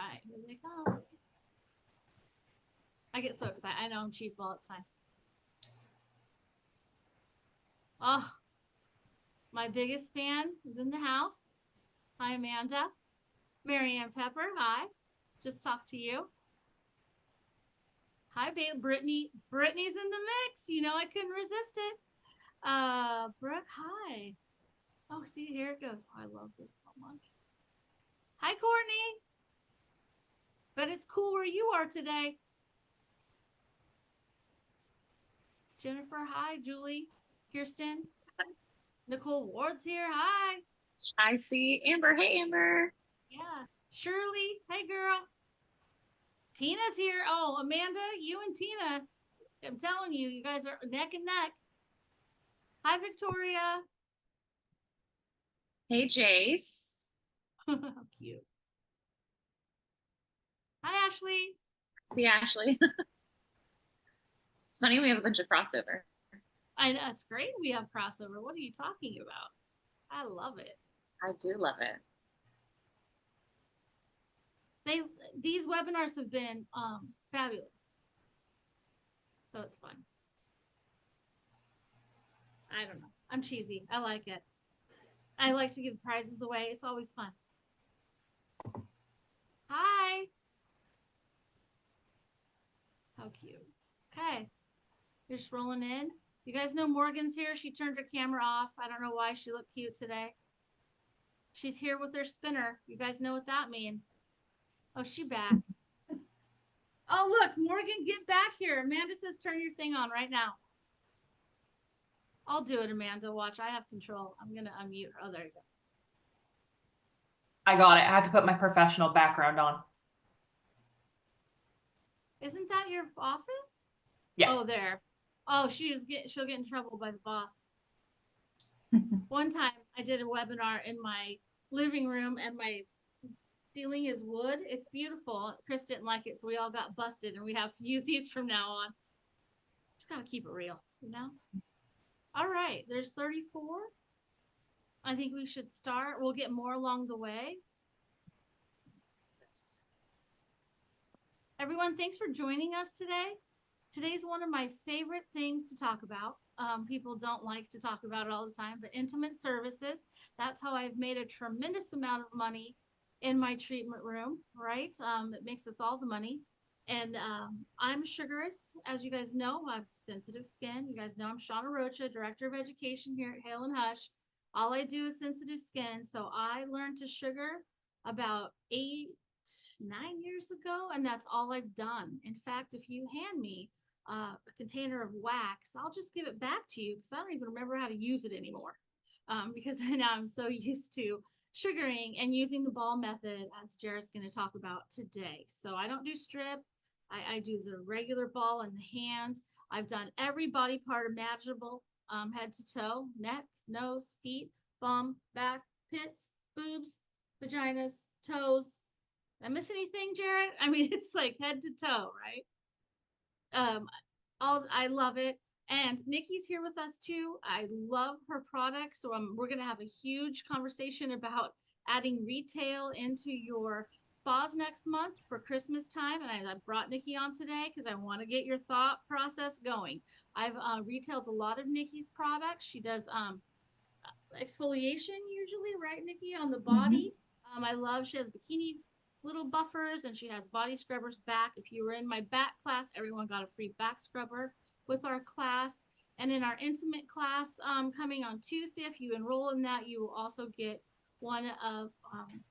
right, here they come. I get so excited. I know I'm cheese ball. It's fine. Oh, my biggest fan is in the house. Hi, Amanda. Marianne Pepper. Hi. Just talked to you. Hi, babe. Brittany. Brittany's in the mix. You know I couldn't resist it. Brooke. Hi. Oh, see, here it goes. Oh, I love this so much. Hi, Courtney. But it's cool where you are today. Jennifer, hi. Julie, Kirsten, Nicole Ward's here. Hi. I see Amber. Hey, Amber. Yeah. Shirley, hey, girl. Tina's here. Oh, Amanda, you and Tina. I'm telling you, you guys are neck and neck. Hi, Victoria. Hey, Jace. How cute. Hi, Ashley. See Ashley. It's funny we have a bunch of crossover. I know it's great. We have crossover. What are you talking about? I love it. I do love it. These webinars have been fabulous. So it's fun. I don't know. I'm cheesy. I like it. I like to give prizes away. It's always fun. Hi. How cute. Okay. You're just rolling in. You guys know Morgan's here. She turned her camera off. I don't know why she looked cute today. She's here with her spinner. You guys know what that means. Oh, she back. Oh, look, Morgan, get back here. Amanda says turn your thing on right now. I'll do it, Amanda. Watch, I have control. I'm going to unmute her. Oh, there you go. I got it. I have to put my professional background on. Isn't that your office? Yeah. Oh, there. Oh, she'll get in trouble by the boss. One time I did a webinar in my living room and my ceiling is wood. It's beautiful. Chris didn't like it, so we all got busted and we have to use these from now on. Just gotta keep it real, you know? All right, there's 34. I think we should start. We'll get more along the way. Everyone, thanks for joining us today. Today's one of my favorite things to talk about. People don't like to talk about it all the time, but intimate services. That's how I've made a tremendous amount of money in my treatment room, right? It makes us all the money. And I'm Sugarous. As you guys know, I have sensitive skin. You guys know I'm Shauna Rocha, Director of Education here at Hale Hush. All I do is sensitive skin. So I learned to sugar about 8, 9 years ago, and that's all I've done. In fact, if you hand me a container of wax, I'll just give it back to you because I don't even remember how to use it anymore, because now I'm so used to sugaring and using the ball method, as Jared's going to talk about today. So I don't do strip. I do the regular ball in the hand. I've done every body part imaginable, head to toe, neck, nose, feet, bum, back, pits, boobs, vaginas, toes. Did I miss anything, Jared? I mean, it's like head to toe, right? I love it. And Nikki's here with us too. I love her products. So we're going to have a huge conversation about adding retail into your spas next month for Christmas time. And I brought Nikki on today because I want to get your thought process going. I've retailed a lot of Nikki's products. She does exfoliation usually, right, Nikki, on the body. I love, she has bikini little buffers and she has body scrubbers back. If you were in my back class, everyone got a free back scrubber with our class. And in our intimate class coming on Tuesday, if you enroll in that, you will also get one of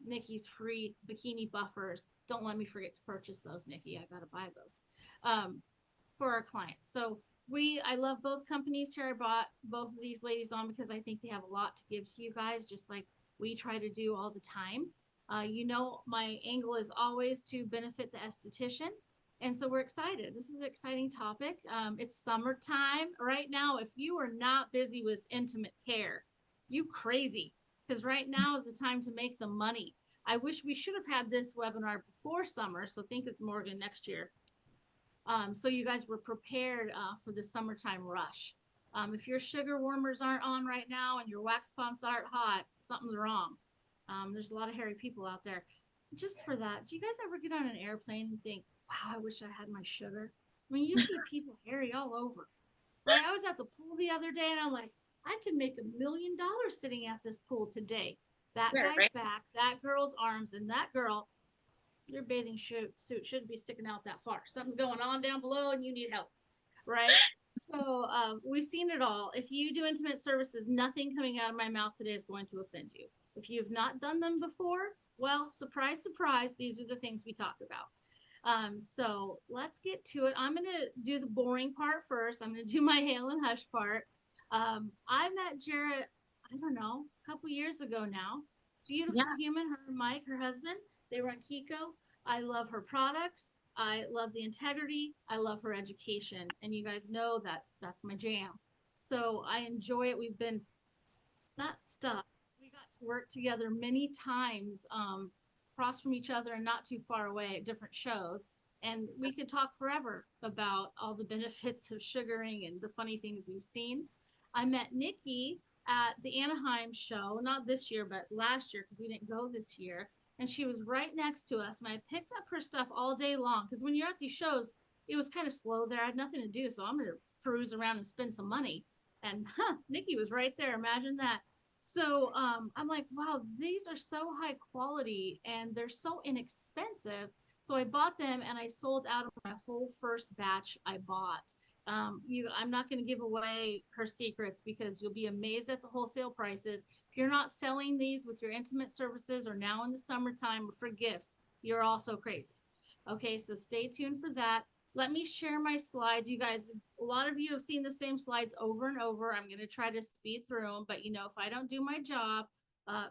Nikki's free bikini buffers. Don't let me forget to purchase those, Nikki. I gotta buy those for our clients. So I love both companies here. I brought both of these ladies on because I think they have a lot to give to you guys, just like we try to do all the time. You know, my angle is always to benefit the esthetician. And so we're excited. This is an exciting topic. It's summertime right now. If you are not busy with intimate care, you crazy, because right now is the time to make the money. I wish we should have had this webinar before summer. So think of Morgan next year. So you guys were prepared for the summertime rush. If your sugar warmers aren't on right now and your wax pumps aren't hot, something's wrong. There's a lot of hairy people out there. just for that, do you guys ever get on an airplane and think, wow, I wish I had my sugar? I mean, you see people hairy all over, right? I was at the pool the other day and I'm like, I could make $1 million sitting at this pool today. That Sure, guy's right? back, that girl's arms, and that girl, your bathing suit shouldn't be sticking out that far. Something's going on down below and you need help, right? So we've seen it all. If you do intimate services, nothing coming out of my mouth today is going to offend you. If you've not done them before, well, surprise, surprise, these are the things we talk about. So let's get to it. I'm going to do the boring part first. I'm going to do my Hale and Hush part. I met Jarrett, I don't know, a couple years ago now. Yeah. Beautiful human, her and Mike, her husband. They run KeKo. I love her products. I love the integrity. I love her education. And you guys know that's my jam. So I enjoy it. We've been not stuck. We got to work together many times, across from each other and not too far away at different shows. And we could talk forever about all the benefits of sugaring and the funny things we've seen. I met Nikki at the Anaheim show, not this year, but last year because we didn't go this year. And she was right next to us. And I picked up her stuff all day long because when you're at these shows, it was kind of slow there. I had nothing to do. So I'm going to peruse around and spend some money. And Nikki was right there. Imagine that. So I'm like, wow, these are so high quality and they're so inexpensive. So I bought them and I sold out of my whole first batch I bought. I'm not going to give away her secrets because you'll be amazed at the wholesale prices. If you're not selling these with your intimate services or now in the summertime or for gifts, you're also crazy. Okay, so stay tuned for that. Let me share my slides. You guys, a lot of you have seen the same slides over and over. I'm going to try to speed through them, but you know, if I don't do my job,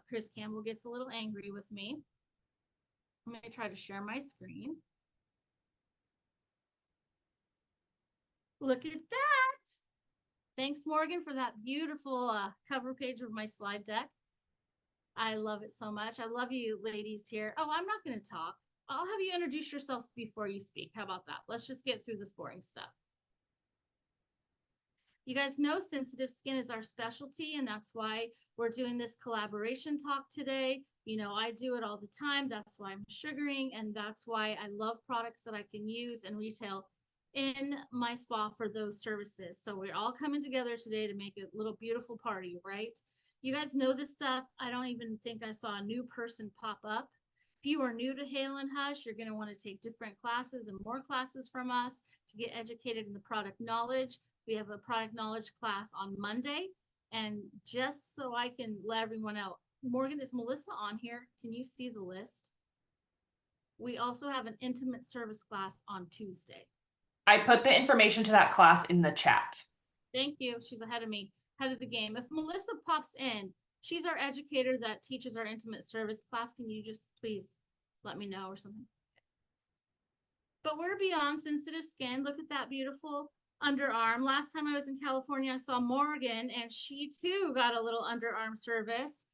Chris Campbell gets a little angry with me. I'm going to try to share my screen. Look at that. Thanks, Morgan, for that beautiful cover page of my slide deck. I love it so much. I love you ladies here. Oh, I'm not going to talk. I'll have you introduce yourselves before you speak. How about that? Let's just get through this boring stuff. You guys know sensitive skin is our specialty, and that's why we're doing this collaboration talk today. You know, I do it all the time. That's why I'm sugaring, and that's why I love products that I can use and retail in my spa for those services. So we're all coming together today to make a little beautiful party, right? You guys know this stuff. I don't even think I saw a new person pop up. If you are new to Hale and Hush, you're going to want to take different classes and more classes from us to get educated in the product knowledge. We have a product knowledge class on Monday. And just so I can let everyone know, Morgan, is Melissa on here? Can you see the list? We also have an intimate service class on Tuesday. I put the information to that class in the chat. Thank you. She's ahead of me, ahead of the game. If Melissa pops in, she's our educator that teaches our intimate service class. Can you just please let me know or something? But we're beyond sensitive skin. Look at that beautiful underarm. Last time I was in California, I saw Morgan, and she too got a little underarm service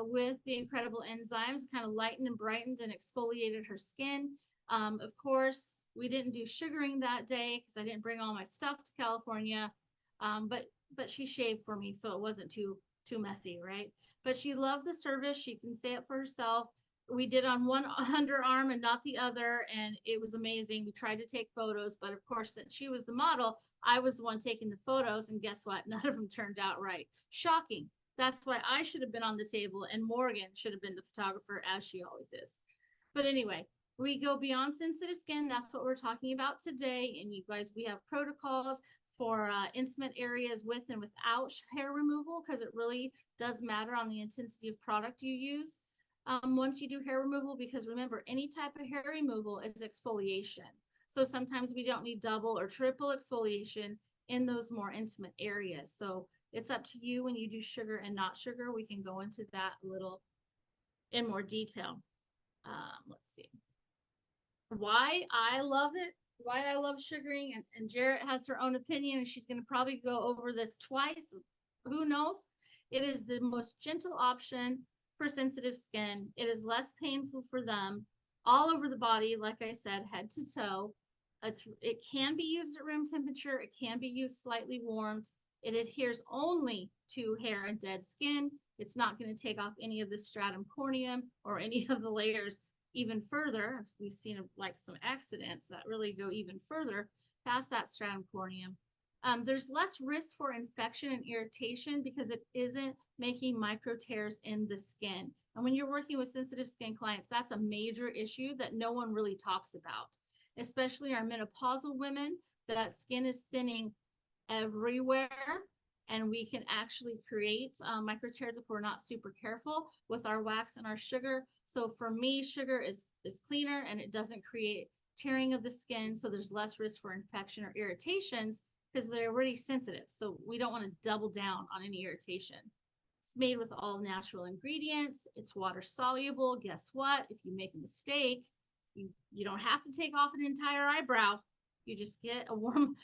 with the incredible enzymes, kind of lightened and brightened and exfoliated her skin. Of course, we didn't do sugaring that day because I didn't bring all my stuff to California. But she shaved for me, so it wasn't too messy, right? But she loved the service. She can say it for herself. We did on one underarm and not the other, and it was amazing. We tried to take photos, but of course, since she was the model, I was the one taking the photos, and guess what? None of them turned out right. Shocking. That's why I should have been on the table, and Morgan should have been the photographer, as she always is. But anyway, we go beyond sensitive skin. That's what we're talking about today. And you guys, we have protocols for intimate areas with and without hair removal, because it really does matter on the intensity of product you use. Once you do hair removal, because remember, any type of hair removal is exfoliation. So sometimes we don't need double or triple exfoliation in those more intimate areas. So it's up to you when you do sugar and not sugar. We can go into that a little in more detail. Let's see. Why I love it, why I love sugaring, and Jarrett has her own opinion, and she's going to probably go over this twice. Who knows? It is the most gentle option for sensitive skin. It is less painful for them all over the body, like I said, head to toe. It can be used at room temperature. It can be used slightly warmed. It adheres only to hair and dead skin. It's not going to take off any of the stratum corneum or any of the layers even further. We've seen like some accidents that really go even further past that stratum corneum. There's less risk for infection and irritation because it isn't making micro tears in the skin. And when you're working with sensitive skin clients, that's a major issue that no one really talks about, especially our menopausal women. That skin is thinning everywhere, and we can actually create micro tears if we're not super careful with our wax and our sugar. So for me, sugar is cleaner and it doesn't create tearing of the skin, so there's less risk for infection or irritations because they're already sensitive. So we don't want to double down on any irritation. It's made with all natural ingredients. It's water soluble. Guess what? If you make a mistake, you don't have to take off an entire eyebrow. You just get a warm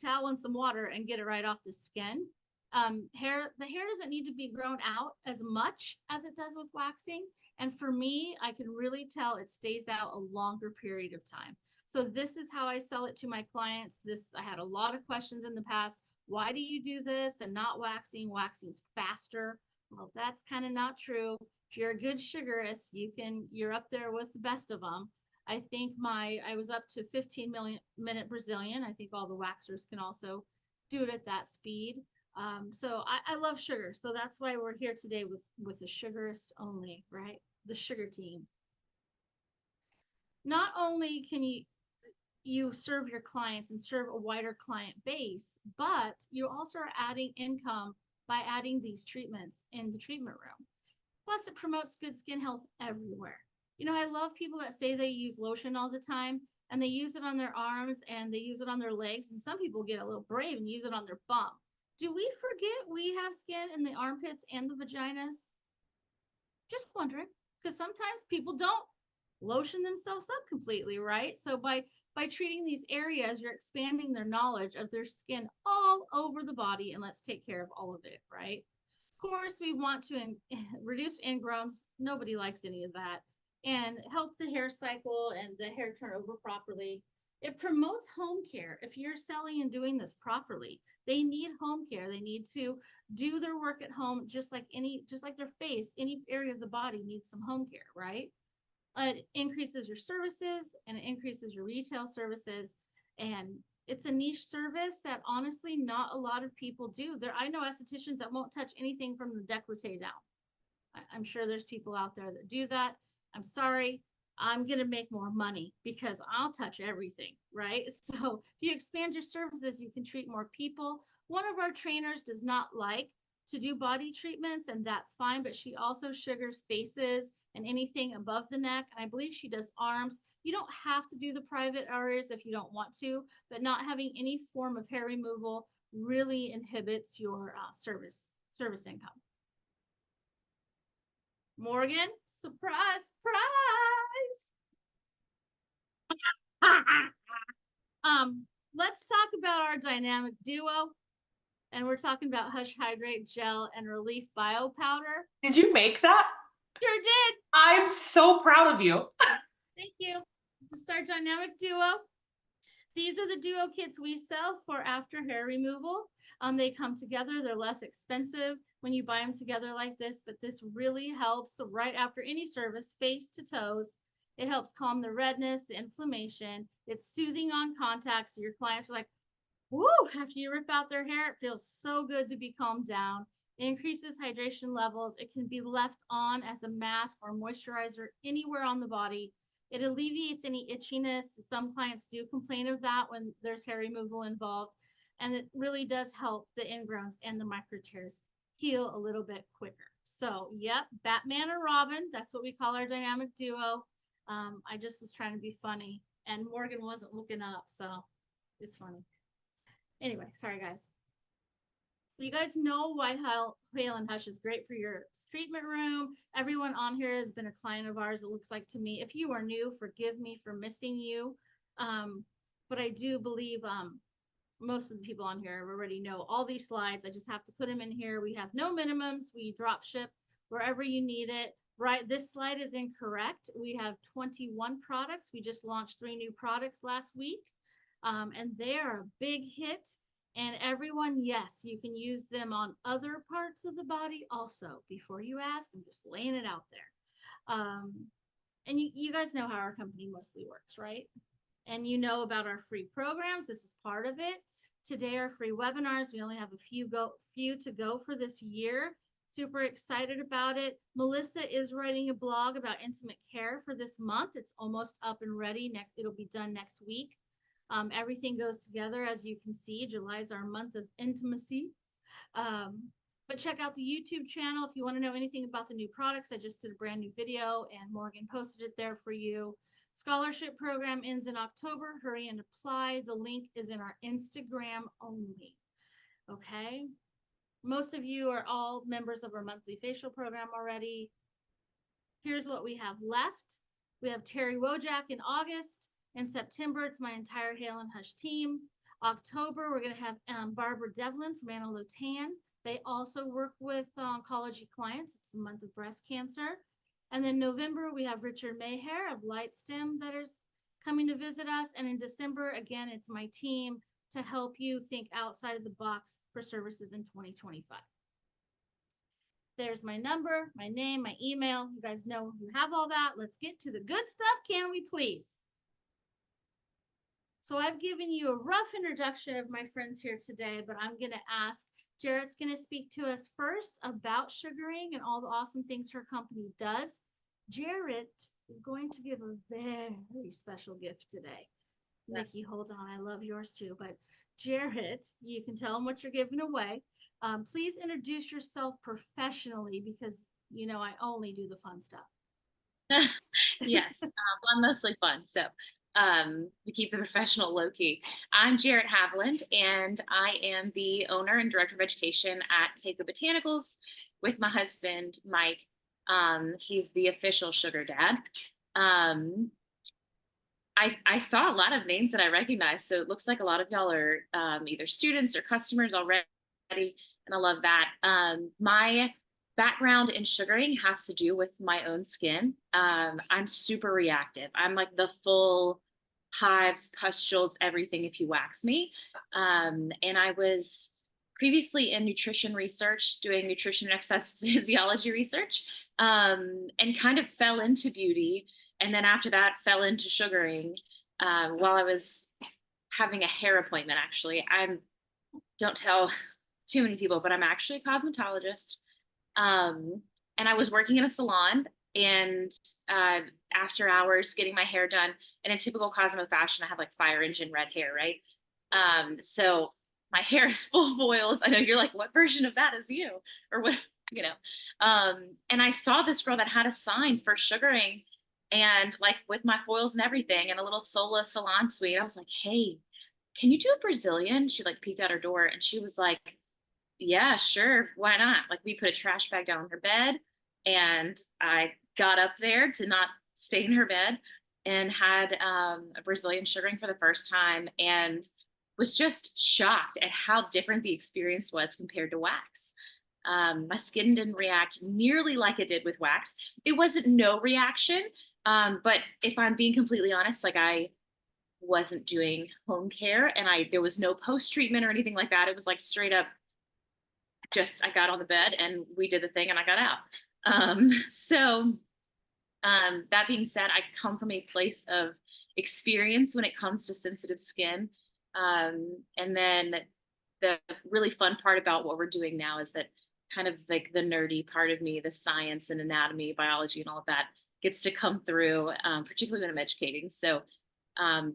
towel and some water and get it right off the skin. The hair doesn't need to be grown out as much as it does with waxing. And for me, I can really tell it stays out a longer period of time. So this is how I sell it to my clients. I had a lot of questions in the past. Why do you do this and not waxing? Waxing's faster. Well, that's kind of not true. If you're a good sugarist, you're up there with the best of them. I think I was up to 15-minute Brazilian. I think all the waxers can also do it at that speed. So I love sugar. So that's why we're here today with the sugarist only, right? The sugar team. Not only can you serve your clients and serve a wider client base, but you also are adding income by adding these treatments in the treatment room. Plus, it promotes good skin health everywhere. You know, I love people that say they use lotion all the time and they use it on their arms and they use it on their legs. And some people get a little brave and use it on their bum. Do we forget we have skin in the armpits and the vaginas? Just wondering, because sometimes people don't lotion themselves up completely, right? So by treating these areas, you're expanding their knowledge of their skin all over the body, and let's take care of all of it, right? Of course, we want to reduce ingrowns. Nobody likes any of that. And help the hair cycle and the hair turn over properly. It promotes home care. If you're selling and doing this properly, they need home care. They need to do their work at home, just like their face. Any area of the body needs some home care, right? It increases your services and it increases your retail services. And it's a niche service that honestly not a lot of people do. I know estheticians that won't touch anything from the décolleté down. I'm sure there's people out there that do that. I'm sorry, I'm going to make more money because I'll touch everything, right? So if you expand your services, you can treat more people. One of our trainers does not like to do body treatments, and that's fine, but she also sugars faces and anything above the neck. And I believe she does arms. You don't have to do the private areas if you don't want to, but not having any form of hair removal really inhibits your service income. Morgan, surprise, surprise. Let's talk about our dynamic duo. And we're talking about Hush Hydrate Gel and Relief Bio Powder. Did you make that? Sure did. I'm so proud of you. Thank you. This is our dynamic duo. These are the duo kits we sell for after hair removal. They come together. They're less expensive when you buy them together like this, but this really helps right after any service, face to toes. It helps calm the redness, the inflammation. It's soothing on contact. So your clients are like, woo, after you rip out their hair, it feels so good to be calmed down. It increases hydration levels. It can be left on as a mask or moisturizer anywhere on the body. It alleviates any itchiness. Some clients do complain of that when there's hair removal involved. And it really does help the ingrowns and the micro tears heal a little bit quicker. So, yep, Batman and Robin, that's what we call our dynamic duo. I just was trying to be funny, and Morgan wasn't looking up, so it's funny. Anyway, sorry, guys. You guys know why Hale Hush is great for your treatment room. Everyone on here has been a client of ours, it looks like to me. If you are new, forgive me for missing you. But I do believe most of the people on here already know all these slides. I just have to put them in here. We have no minimums. We drop ship wherever you need it. Right, this slide is incorrect. We have 21 products. We just launched 3 new products last week. And they are a big hit. And everyone, yes, you can use them on other parts of the body also. Before you ask, I'm just laying it out there. And you guys know how our company mostly works, right? And you know about our free programs. This is part of it. Today, our free webinars, we only have a few to go for this year. Super excited about it. Melissa is writing a blog about intimate care for this month. It's almost up and ready. It'll be done next week. Everything goes together. As you can see, July is our month of intimacy. But check out the YouTube channel if you want to know anything about the new products. I just did a brand new video and Morgan posted it there for you. Scholarship program ends in October. Hurry and apply. The link is in our Instagram only. Okay. Most of you are all members of our monthly facial program already. Here's what we have left. We have Terry Wojak in August. In September, it's my entire Hale and Hush team. October, we're going to have Barbara Devlin from Anna Lotan. They also work with oncology clients. It's a month of breast cancer. And then November, we have Richard Mayhair of Lightstem that is coming to visit us. And in December, again, it's my team to help you think outside of the box for services in 2025. There's my number, my name, my email. You guys know you have all that. Let's get to the good stuff, can we please? So I've given you a rough introduction of my friends here today, but I'm going to ask, Jarrett's going to speak to us first about sugaring and all the awesome things her company does. Jarrett is going to give a very special gift today. Yes. Nikki, hold on. I love yours too. But Jarrett, you can tell them what you're giving away. Please introduce yourself professionally because, you know, I only do the fun stuff. Yes, I'm mostly fun. So we keep the professional low key. I'm Jarrett Haviland, and I am the owner and director of education at KeKo Botanicals with my husband, Mike. He's the official sugar dad. I saw a lot of names that I recognize, so it looks like a lot of y'all are either students or customers already, and I love that. My background in sugaring has to do with my own skin. I'm super reactive. I'm like the full hives, pustules, everything if you wax me. And I was previously in nutrition research, doing nutrition and exercise physiology research, and kind of fell into beauty. And then after that, fell into sugaring while I was having a hair appointment, actually. Don't tell too many people, but I'm actually a cosmetologist. And I was working in a salon, and after hours getting my hair done in a typical Cosmo fashion, I have like fire engine red hair, right? So my hair is full of oils. I know you're like, what version of that is you? Or what, you know? And I saw this girl that had a sign for sugaring, and like with my foils and everything, and a little Sola salon suite. I was like, hey, can you do a Brazilian? She like peeked out her door, and she was like, yeah, sure, why not? Like, we put a trash bag down on her bed, and I got up there to not stay in her bed and had a Brazilian sugaring for the first time, and was just shocked at how different the experience was compared to wax. My skin didn't react nearly like it did with wax. It wasn't no reaction, but if I'm being completely honest, like, I wasn't doing home care, and there was no post treatment or anything like that. It was like straight up, just I got on the bed and we did the thing and I got out. That being said, I come from a place of experience when it comes to sensitive skin. And then the really fun part about what we're doing now is that kind of like the nerdy part of me, the science and anatomy, biology, and all of that gets to come through, particularly when I'm educating. So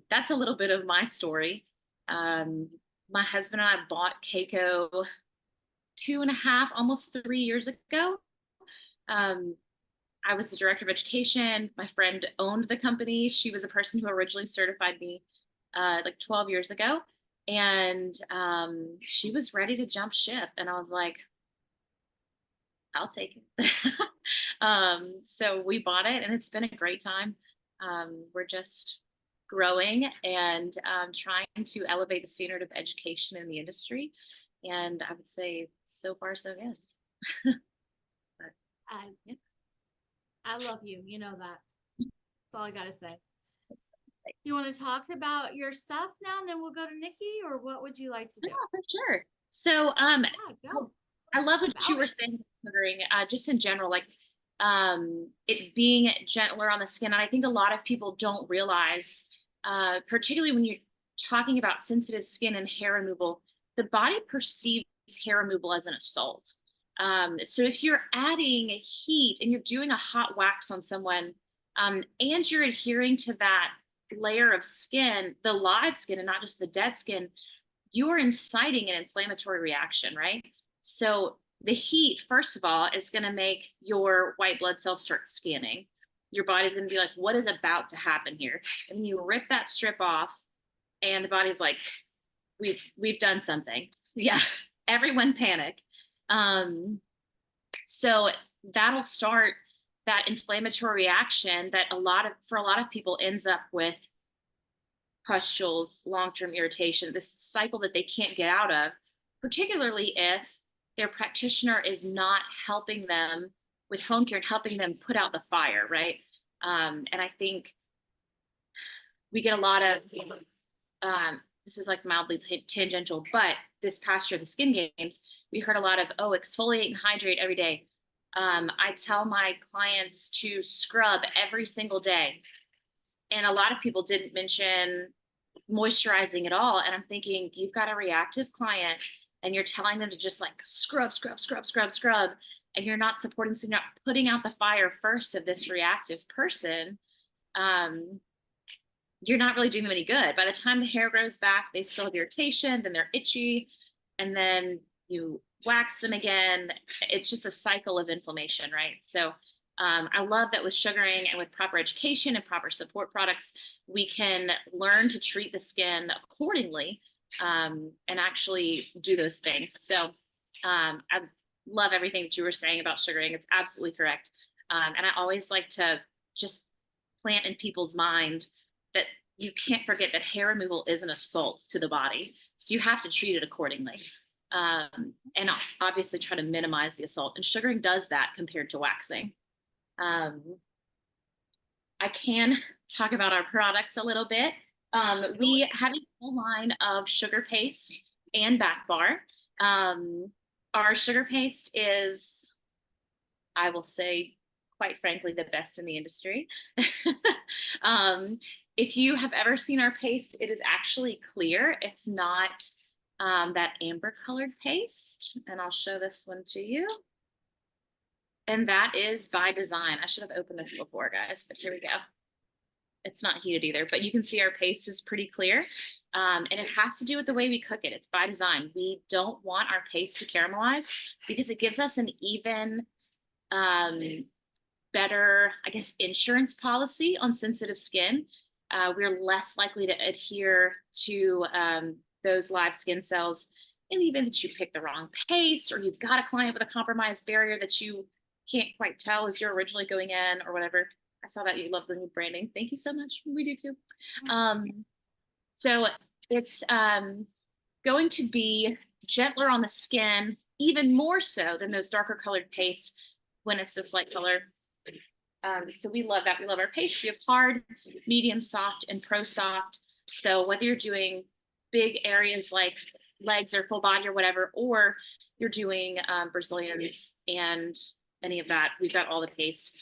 that's a little bit of my story. My husband and I bought KeKo 2.5, almost 3 years ago. I was the director of education. My friend owned the company. She was a person who originally certified me like 12 years ago. And she was ready to jump ship. And I was like, I'll take it. So we bought it, and it's been a great time. We're just growing and trying to elevate the standard of education in the industry. And I would say so far so good. But, yeah. I love you. You know that. That's all I gotta say. You want to talk about your stuff now, and then we'll go to Nikki, or what would you like to do? Yeah, for sure. So yeah, go. I love what you were saying, considering just in general, like it being gentler on the skin. And I think a lot of people don't realize, particularly when you're talking about sensitive skin and hair removal, the body perceives hair removal as an assault. So if you're adding heat and you're doing a hot wax on someone, and you're adhering to that layer of skin, the live skin and not just the dead skin, you're inciting an inflammatory reaction, right? So the heat, first of all, is going to make your white blood cells start scanning. Your body's going to be like, what is about to happen here? And you rip that strip off, and the body's like, we've done something. Yeah, everyone panic. So that'll start that inflammatory reaction that for a lot of people ends up with pustules, long-term irritation, this cycle that they can't get out of, particularly if their practitioner is not helping them with home care and helping them put out the fire, right? And I think we get a lot of, this is like mildly tangential, but this past year, the skin games, we heard a lot of, oh, exfoliate and hydrate every day. I tell my clients to scrub every single day. And a lot of people didn't mention moisturizing at all. And I'm thinking, you've got a reactive client and you're telling them to just like scrub, scrub, scrub, scrub, scrub. And you're not supporting, so you're not putting out the fire first of this reactive person. You're not really doing them any good. By the time the hair grows back, they still have irritation, then they're itchy, and then you wax them again. It's just a cycle of inflammation, right? So I love that with sugaring and with proper education and proper support products, we can learn to treat the skin accordingly, and actually do those things. So I love everything that you were saying about sugaring. It's absolutely correct. And I always like to just plant in people's mind that you can't forget that hair removal is an assault to the body. So you have to treat it accordingly. And obviously try to minimize the assault. And sugaring does that compared to waxing. I can talk about our products a little bit. We have a full line of sugar paste and back bar. Our sugar paste is, I will say, quite frankly, the best in the industry. If you have ever seen our paste, it is actually clear. It's not that amber colored paste. And I'll show this one to you. And that is by design. I should have opened this before, guys, but here we go. It's not heated either, but you can see our paste is pretty clear. And it has to do with the way we cook it. It's by design. We don't want our paste to caramelize because it gives us an even better, I guess, insurance policy on sensitive skin. We're less likely to adhere to those live skin cells. And even that you pick the wrong paste, or you've got a client with a compromised barrier that you can't quite tell as you're originally going in or whatever. I saw that you love the new branding. Thank you so much. We do too. So it's going to be gentler on the skin, even more so than those darker colored pastes when it's this light color. So we love that. We love our paste. We have hard, medium, soft, and pro soft. So whether you're doing big areas like legs or full body or whatever, or you're doing Brazilians and any of that, we've got all the paste.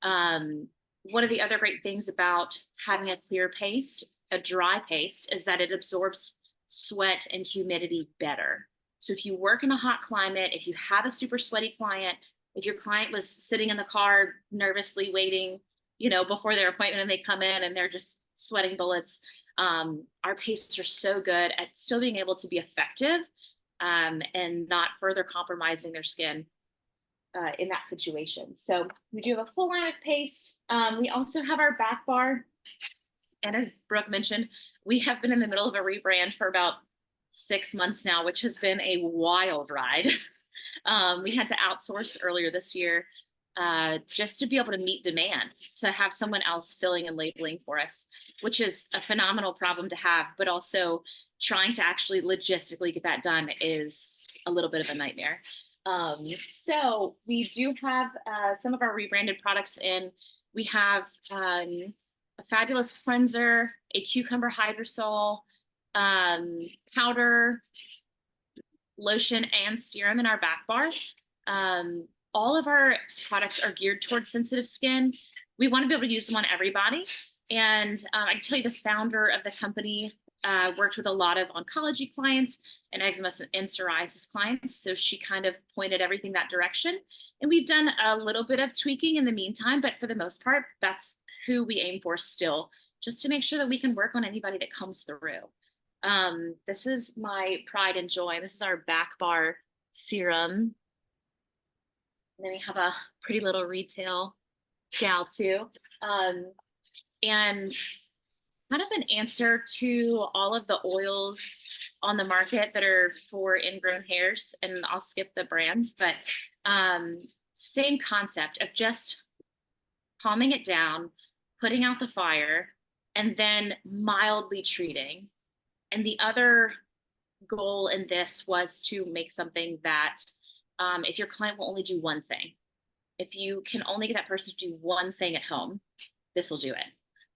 One of the other great things about having a clear paste, a dry paste, is that it absorbs sweat and humidity better. So if you work in a hot climate, if you have a super sweaty client, if your client was sitting in the car nervously waiting, before their appointment, and they come in and they're just sweating bullets, our pastes are so good at still being able to be effective and not further compromising their skin in that situation. So we do have a full line of paste. We also have our back bar. And as Brooke mentioned, we have been in the middle of a rebrand for about 6 months now, which has been a wild ride. We had to outsource earlier this year just to be able to meet demand, to have someone else filling and labeling for us, which is a phenomenal problem to have, but also trying to actually logistically get that done is a little bit of a nightmare. So we do have some of our rebranded products in. We have a fabulous cleanser, a cucumber hydrosol, powder, lotion, and serum in our back bar. all of our products are geared towards sensitive skin. We want to be able to use them on everybody. And I can tell you the founder of the company worked with a lot of oncology clients and eczema and psoriasis clients. So she kind of pointed everything that direction. And we've done a little bit of tweaking in the meantime, but for the most part, that's who we aim for still, just to make sure that we can work on anybody that comes through. This is my pride and joy. This is our back bar serum. And then we have a pretty little retail gal too. And kind of an answer to all of the oils on the market that are for ingrown hairs. And I'll skip the brands, but same concept of just calming it down, putting out the fire, and then mildly treating. And the other goal in this was to make something that if your client will only do one thing, if you can only get that person to do one thing at home, this will do it.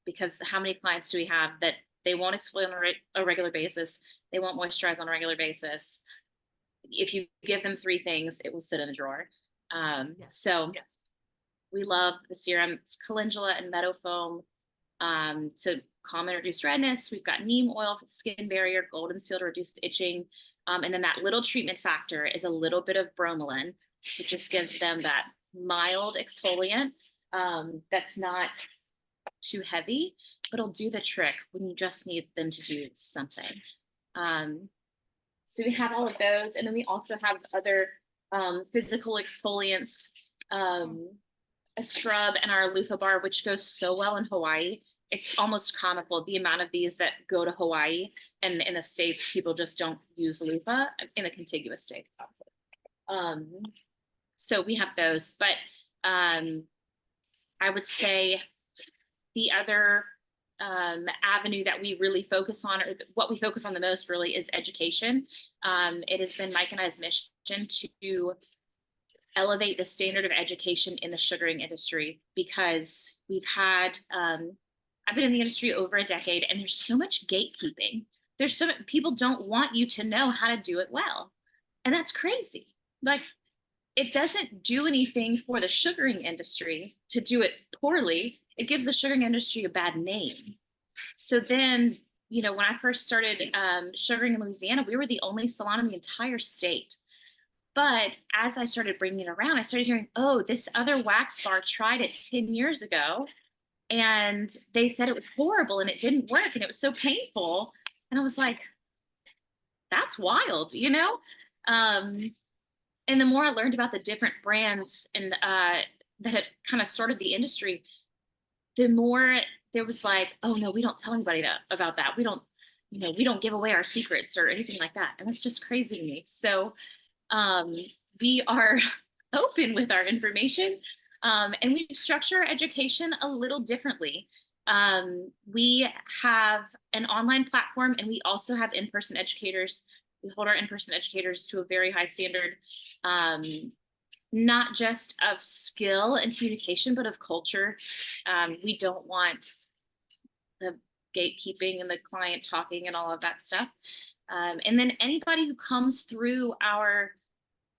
Because how many clients do we have that they won't exfoliate on a regular basis, they won't moisturize on a regular basis? If you give them 3 things, it will sit in the drawer. So we love the serum. It's calendula and meadow foam to calm and reduce redness. We've got neem oil for the skin barrier, golden seal to reduce the itching. And then that little treatment factor is a little bit of bromelain. So it just gives them that mild exfoliant that's not too heavy, but it'll do the trick when you just need them to do something. So we have all of those. And then we also have other physical exfoliants, a scrub and our loofah bar, which goes so well in Hawaii. It's almost comical the amount of these that go to Hawaii, and in the States, people just don't use loofah in the contiguous state. So we have those, but I would say the other avenue that we really focus on, or what we focus on the most really, is education. It has been Mike and I's mission to elevate the standard of education in the sugaring industry, because we've had, I've been in the industry over a decade, and there's so much gatekeeping. There's so many people don't want you to know how to do it well. And that's crazy. Like, it doesn't do anything for the sugaring industry to do it poorly. It gives the sugaring industry a bad name. So then, you know, when I first started sugaring in Louisiana, we were the only salon in the entire state. But as I started bringing it around, I started hearing, oh, this other wax bar tried it 10 years ago, and they said it was horrible and it didn't work and it was so painful. And I was like, that's wild, you know? And the more I learned about the different brands and that had kind of started the industry, the more there was like, oh no, we don't tell anybody about that. We don't, you know, we don't give away our secrets or anything like that. And that's just crazy to me. So we are open with our information, and we structure our education a little differently. We have an online platform, and we also have in-person educators. We hold our in-person educators to a very high standard, not just of skill and communication, but of culture. We don't want the gatekeeping and the client talking and all of that stuff. And then anybody who comes through our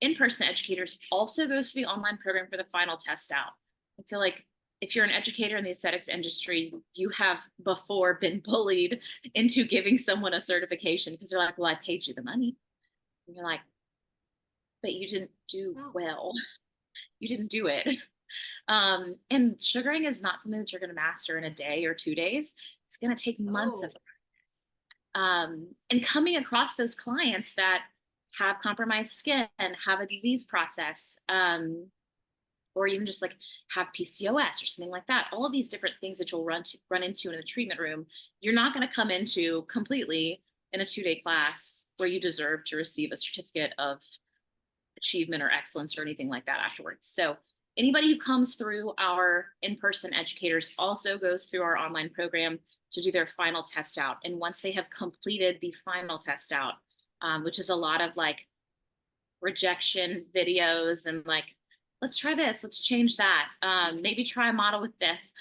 in-person educators also goes through the online program for the final test out. I feel like if you're an educator in the aesthetics industry, you have before been bullied into giving someone a certification, because they're like, well, I paid you the money. And you're like, but you didn't do well. You didn't do it. And sugaring is not something that you're going to master in a day or 2 days. It's going to take months of practice. And coming across those clients that have compromised skin and have a disease process, or even just like have PCOS or something like that, all of these different things that you'll run into in the treatment room, you're not going to come into completely in a 2-day class where you deserve to receive a certificate of achievement or excellence or anything like that afterwards. So anybody who comes through our in-person educators also goes through our online program to do their final test out. And once they have completed the final test out, which is a lot of like rejection videos and like, let's try this, let's change that, maybe try a model with this,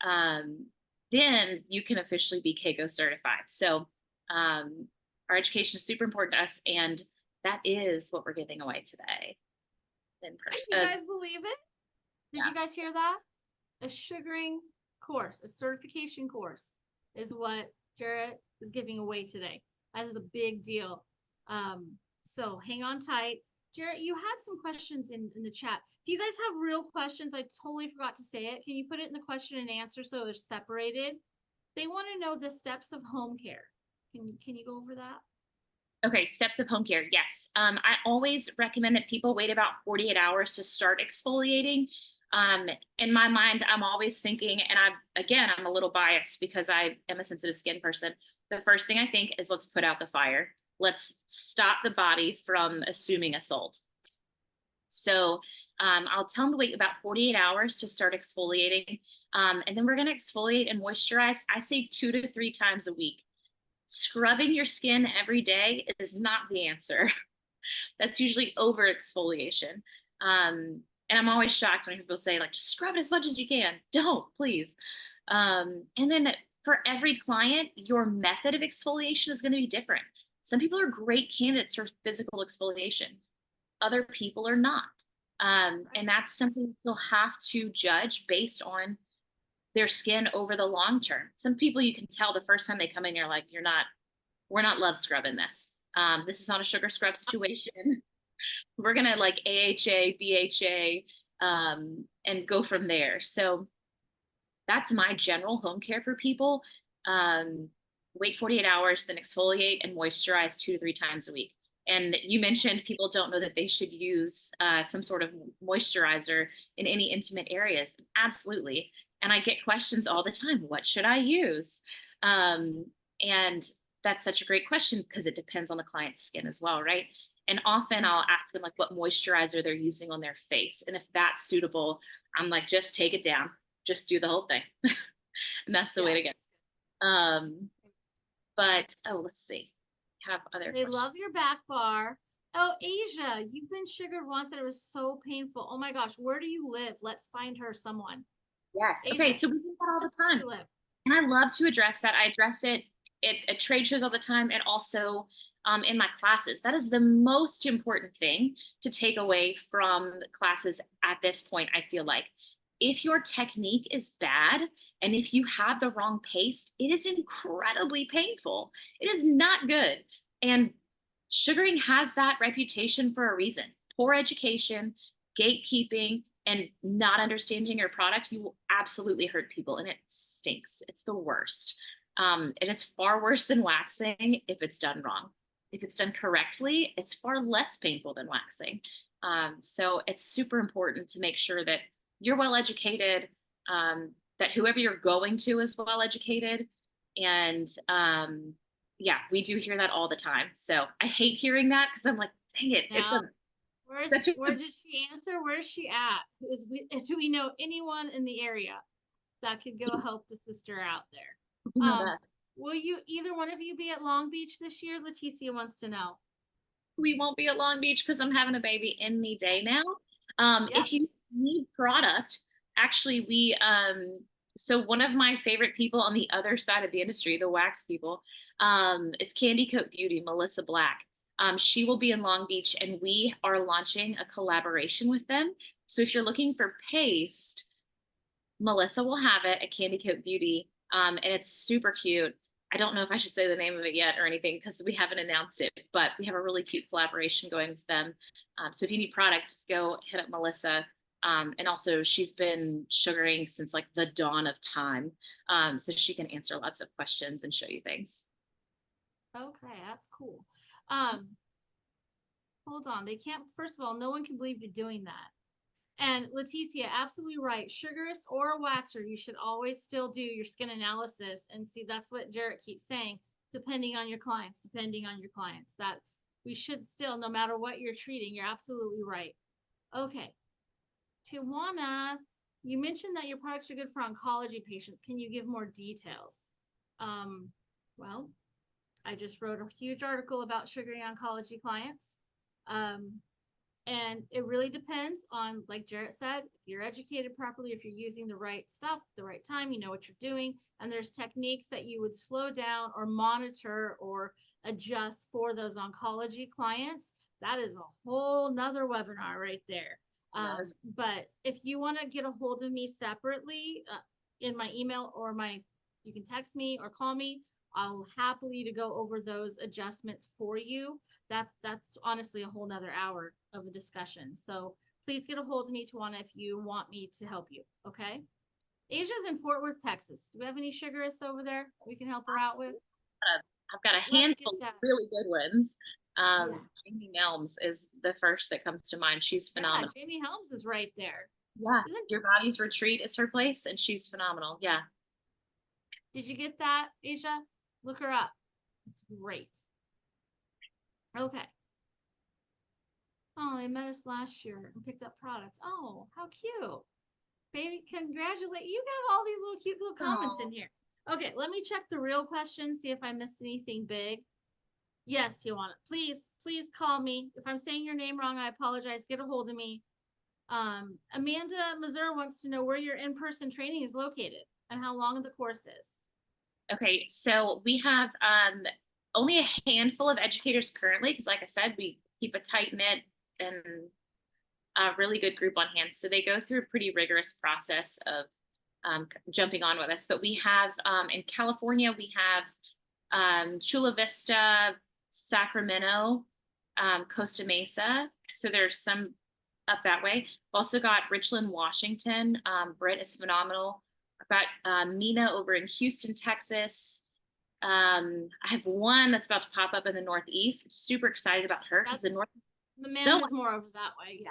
then you can officially be KeKo certified. So our education is super important to us, and that is what we're giving away today. in Can person. you guys believe it? Did Yeah. you guys hear that? A sugaring course, a certification course is what Jarrett is giving away today. That is a big deal. So hang on tight. Jarrett, you had some questions in the chat. If you guys have real questions, I totally forgot to say it. Can you put it in the question and answer so they're separated? They want to know the steps of home care. Can you go over that? Okay, steps of home care. Yes. I always recommend that people wait about 48 hours to start exfoliating. In my mind, I'm always thinking, and I'm a little biased because I am a sensitive skin person. The first thing I think is let's put out the fire. Let's stop the body from assuming assault. So I'll tell them to wait about 48 hours to start exfoliating. And then we're going to exfoliate and moisturize. I say 2 to 3 times a week. Scrubbing your skin every day is not the answer. That's usually over exfoliation. And I'm always shocked when people say, like, just scrub it as much as you can. Don't, please. And then for every client, your method of exfoliation is going to be different. Some people are great candidates for physical exfoliation. Other people are not. And that's something you'll have to judge based on their skin over the long term. Some people you can tell the first time they come in, you're like, we're not love scrubbing this. This is not a sugar scrub situation. We're gonna like AHA, BHA, and go from there. So that's my general home care for people. Wait 48 hours, then exfoliate and moisturize 2 to 3 times a week. And you mentioned people don't know that they should use some sort of moisturizer in any intimate areas. Absolutely. And I get questions all the time. What should I use? And that's such a great question because it depends on the client's skin as well, right? And often I'll ask them like what moisturizer they're using on their face. And if that's suitable, I'm like, just take it down. Just do the whole thing. And that's the way to go. But let's see. Have other They questions. love your back bar. Oh, Asia, you've been sugared once and it was so painful. Oh my gosh, where do you live? Let's find her someone. Yes. Asia, Okay. So we do that all the where do time. you live? And I love to address that. I address it at trade shows all the time and also in my classes. That is the most important thing to take away from classes at this point, I feel like. If your technique is bad and if you have the wrong paste, it is incredibly painful. It is not good. And sugaring has that reputation for a reason. Poor education, gatekeeping, and not understanding your product, you will absolutely hurt people and it stinks. It's the worst. It is far worse than waxing if it's done wrong. If it's done correctly, it's far less painful than waxing. So it's super important to make sure that you're well educated, that whoever you're going to is well educated. And yeah, we do hear that all the time. So I hate hearing that because I'm like, dang it, it's a where did she answer? Where's she at? Do we know anyone in the area that could go help the sister out there? Will you either one of you be at Long Beach this year? Leticia wants to know. We won't be at Long Beach because I'm having a baby any day now. If you need product, actually so one of my favorite people on the other side of the industry, the wax people, is Candy Coat Beauty, Melissa Black. She will be in Long Beach and we are launching a collaboration with them. So if you're looking for paste, Melissa will have it at Candy Coat Beauty. And it's super cute. I don't know if I should say the name of it yet or anything because we haven't announced it, but we have a really cute collaboration going with them. So if you need product, go hit up Melissa. And also she's been sugaring since like the dawn of time. So she can answer lots of questions and show you things. Okay, that's cool. Hold on. They can't, first of all, no one can believe you're doing that. And Leticia, absolutely right. Sugarist or a waxer, you should always still do your skin analysis. And see, that's what Jarrett keeps saying, depending on your clients, that we should still, no matter what you're treating, you're absolutely right. Okay. Tijuana, you mentioned that your products are good for oncology patients. Can you give more details? Well, I just wrote a huge article about sugaring oncology clients. And it really depends on, like Jarrett said, if you're educated properly, if you're using the right stuff, the right time, you know what you're doing. And there's techniques that you would slow down or monitor or adjust for those oncology clients. That is a whole nother webinar right there. Yes. But if you want to get a hold of me separately, in my email or you can text me or call me. I'll happily to go over those adjustments for you. That's honestly a whole nother hour of a discussion. So please get a hold of me, Tawana, if you want me to help you. Okay. Asia's in Fort Worth, Texas. Do we have any sugarists over there we can help her out with? I've got a Let's handful get of that. really good ones. Yeah. Jamie Nelms is the first that comes to mind. She's Yeah, phenomenal. Jamie Helms is right there. Yeah, Isn't Your Body's Retreat is her place, and she's phenomenal. Yeah. Did you get that, Asia? Look her up. It's great. Okay. Oh, they met us last year and picked up product. Oh, how cute. Baby, congratulate you. Got all these little cute little comments in here. Okay, let me check the real question, see if I missed anything big. Yes, Tijuana. Please call me. If I'm saying your name wrong, I apologize. Get a hold of me. Amanda Missouri wants to know where your in-person training is located and how long the course is. Okay, so we have only a handful of educators currently, because like I said, we keep a tight knit and a really good group on hand. So they go through a pretty rigorous process of jumping on with us. But we have in California, we have Chula Vista, Sacramento, Costa Mesa. So there's some up that way. We've also got Richland, Washington. Britt is phenomenal. I've got Mina over in Houston, Texas. I have one that's about to pop up in the Northeast. Super excited about her because the North. Amanda's more over that way, yeah.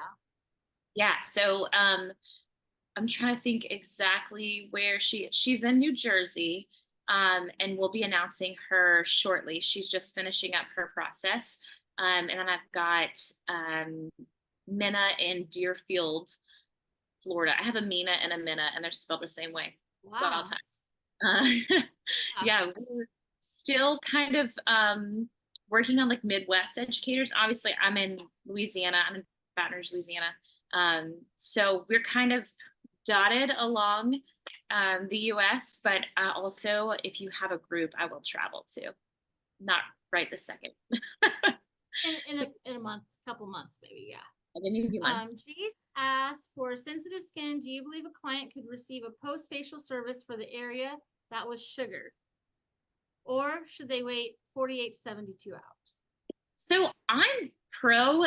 Yeah. So I'm trying to think exactly where she's in New Jersey. And we'll be announcing her shortly. She's just finishing up her process. And then I've got Minna in Deerfield, Florida. I have a Mina and a Minna, and they're spelled the same way. Wow. Yeah, we're still kind of working on like Midwest educators. Obviously, I'm in Louisiana. I'm in Baton Rouge, Louisiana. So we're kind of dotted along the US, but also if you have a group, I will travel to. Not right this second. in a month, couple months, maybe, yeah. And then a few months. Jace asked, for sensitive skin, do you believe a client could receive a post-facial service for the area that was sugared? Or should they wait 48 to 72 hours? So I'm pro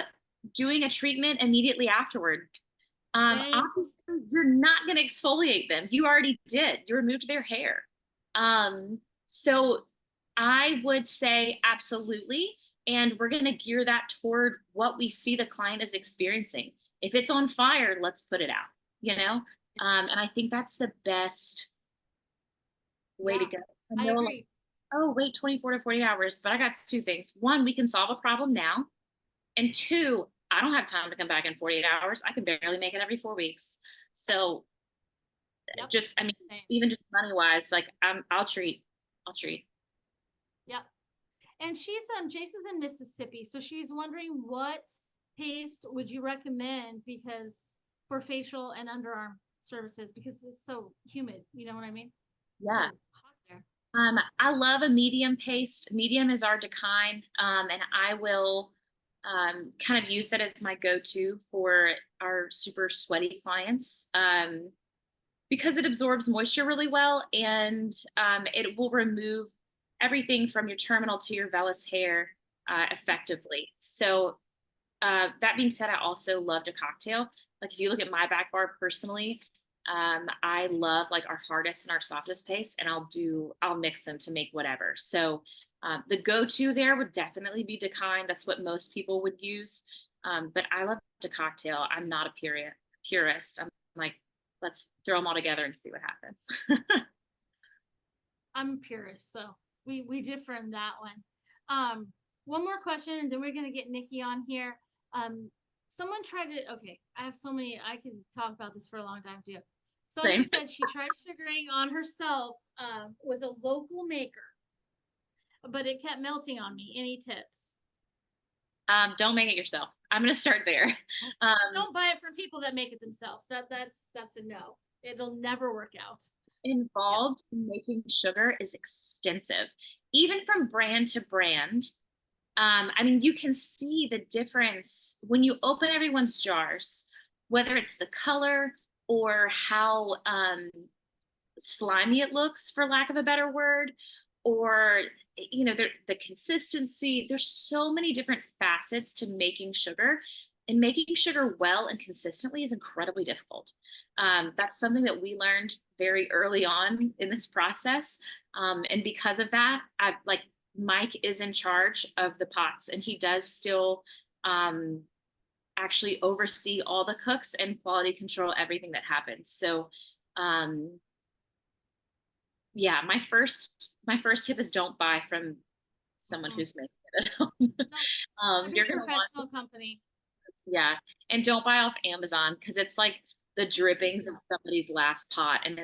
doing a treatment immediately afterward. Obviously, you're not going to exfoliate them. You already did. You removed their hair. So I would say absolutely. And we're going to gear that toward what we see the client is experiencing. If it's on fire, let's put it out, you know? And I think that's the best way to go. I agree. Like, oh, wait 24 to 48 hours. But I got two things. One, we can solve a problem now. And two, I don't have time to come back in 48 hours. I can barely make it every 4 weeks. So just, I mean, even just money wise, like I'll treat. Yep. And Jason's in Mississippi. So she's wondering what paste would you recommend for facial and underarm services, because it's so humid. You know what I mean? Yeah. So hot there. I love a medium paste. Medium is our Decline. And I will kind of use that as my go-to for our super sweaty clients because it absorbs moisture really well, and it will remove everything from your terminal to your vellus hair effectively. So that being said, I also loved a cocktail. Like if you look at my back bar personally, I love like our hardest and our softest paste, and I'll mix them to make whatever. So the go-to there would definitely be Decline. That's what most people would use. But I love a cocktail. I'm not a purist. I'm like, let's throw them all together and see what happens. I'm a purist, so we differ in that one. One more question, and then we're gonna get Nikki on here. Someone tried to. Okay, I have so many. I could talk about this for a long time too. Someone said she tried sugaring on herself with a local maker, but it kept melting on me. Any tips? Don't make it yourself. I'm gonna start there. Don't buy it from people that make it themselves. That's a no. It'll never work out. Involved in making sugar is extensive, even from brand to brand. I mean, you can see the difference when you open everyone's jars. whether it's the color or how slimy it looks, for lack of a better word, or the consistency. There's so many different facets to making sugar, and making sugar well and consistently is incredibly difficult. That's something that we learned very early on in this process, and because of that, Mike is in charge of the pots, and he does still um, actually oversee all the cooks and quality control everything that happens. So um, yeah, my first tip is don't buy from someone who's making it at home. Find a You're gonna want, professional company. yeah, and don't buy off Amazon because it's like the drippings of somebody's last pot, and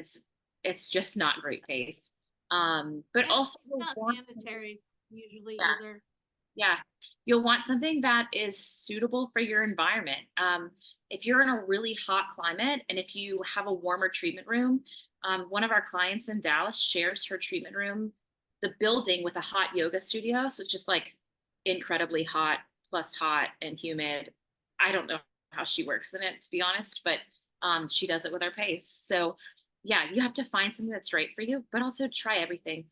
it's just not great taste. But And also it's not warm, sanitary usually yeah, either. yeah, you'll want something that is suitable for your environment. If you're in a really hot climate and if you have a warmer treatment room, one of our clients in Dallas shares her treatment room, the building, with a hot yoga studio. So it's just like incredibly hot, plus hot and humid. I don't know how she works in it, to be honest, but she does it with her pace. So yeah, you have to find something that's right for you, but also try everything.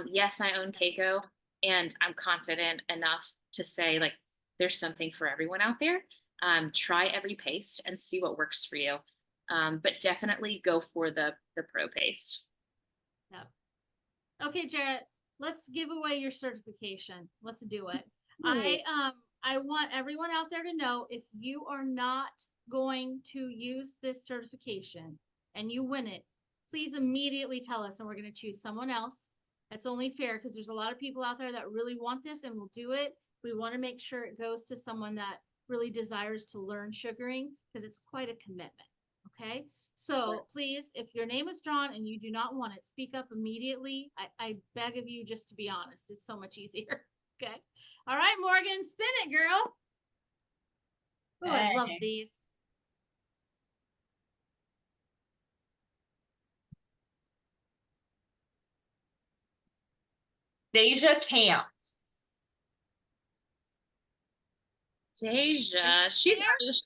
Yes, I own KeKo, and I'm confident enough to say, like, there's something for everyone out there. Try every paste and see what works for you. But definitely go for the pro paste. Yeah. Okay, Jarrett, let's give away your certification. Let's do it. Hey. I want everyone out there to know, if you are not going to use this certification and you win it, please immediately tell us and we're going to choose someone else. That's only fair because there's a lot of people out there that really want this and will do it. We want to make sure it goes to someone that really desires to learn sugaring because it's quite a commitment. Okay. So please, if your name is drawn and you do not want it, speak up immediately. I beg of you just to be honest. It's so much easier. Okay. All right, Morgan, spin it, girl. Oh, I love these. Deja Camp. Deja, she's There? already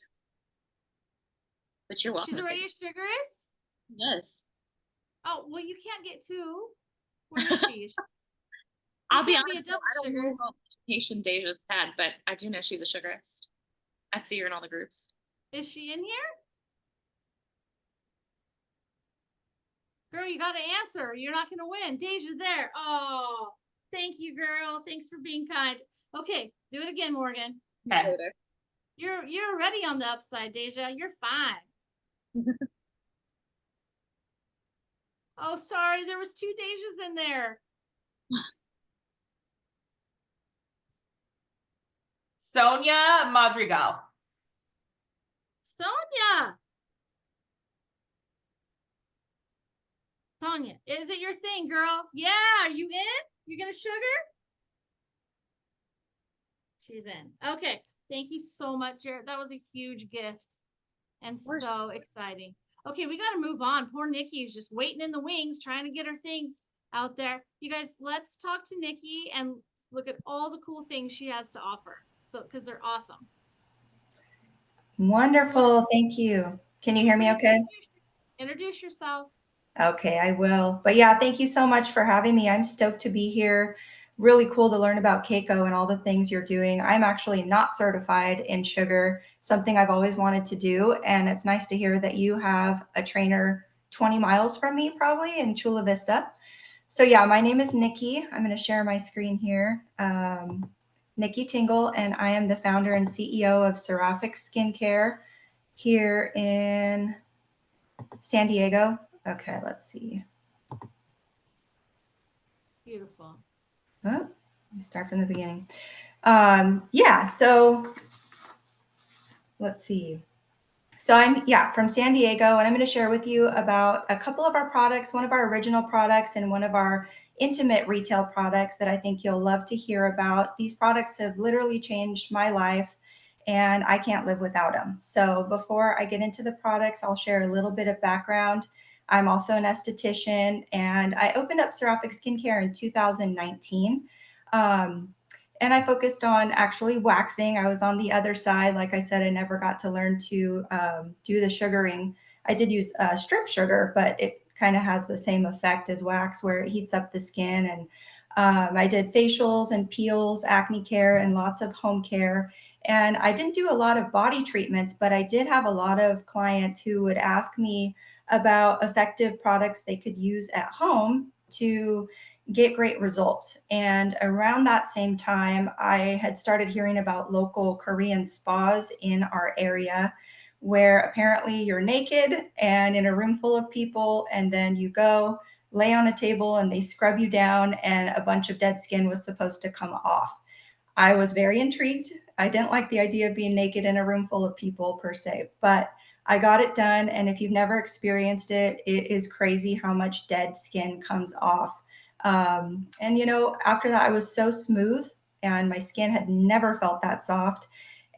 but you're welcome She's to take already it. a sugarist? Yes. Oh, well, you can't get two. Where is she? You I'll be can't be a honest, though, double I don't know sugarist. what education Deja's had, but I do know she's a sugarist. I see her in all the groups. Is she in here? Girl, you got to answer. You're not going to win. Deja's there. Oh, thank you, girl. Thanks for being kind. Okay, do it again, Morgan. Okay. Later. You're already on the upside, Deja. You're fine. Oh, sorry. There was two Dejas in there. Sonia Madrigal. Sonia. Sonia, is it your thing, girl? Yeah. Are you in? You gonna sugar? She's in. Okay. Thank you so much, Jared. That was a huge gift and so exciting. Okay, we got to move on. Poor Nikki's just waiting in the wings, trying to get her things out there. You guys, let's talk to Nikki and look at all the cool things she has to offer. So, because they're awesome. Wonderful. Thank you. Can you hear me okay? Introduce yourself. Okay, I will. But yeah, thank you so much for having me. I'm stoked to be here. Really cool to learn about KeKo and all the things you're doing. I'm actually not certified in sugar, something I've always wanted to do. And it's nice to hear that you have a trainer 20 miles from me, probably in Chula Vista. So yeah, my name is Nikki. I'm going to share my screen here. Nikki Tingle, and I am the founder and CEO of Seraphic Skincare here in San Diego. Okay, let's see. Beautiful. Oh, let me start from the beginning. Yeah, so let's see. So I'm, from San Diego, and I'm going to share with you about a couple of our products, one of our original products and one of our intimate retail products that I think you'll love to hear about. These products have literally changed my life, and I can't live without them. So before I get into the products, I'll share a little bit of background. I'm also an esthetician, and I opened up Seraphic Skincare in 2019. And I focused on actually waxing. I was on the other side. Like I said, I never got to learn to do the sugaring. I did use strip sugar, but it kind of has the same effect as wax where it heats up the skin. And I did facials and peels, acne care, and lots of home care. And I didn't do a lot of body treatments, but I did have a lot of clients who would ask me about effective products they could use at home to get great results. And around that same time, I had started hearing about local Korean spas in our area where apparently you're naked and in a room full of people, and then you go lay on a table and they scrub you down, and a bunch of dead skin was supposed to come off. I was very intrigued. I didn't like the idea of being naked in a room full of people per se, but I got it done. And if you've never experienced it, it is crazy how much dead skin comes off. And after that, I was so smooth and my skin had never felt that soft.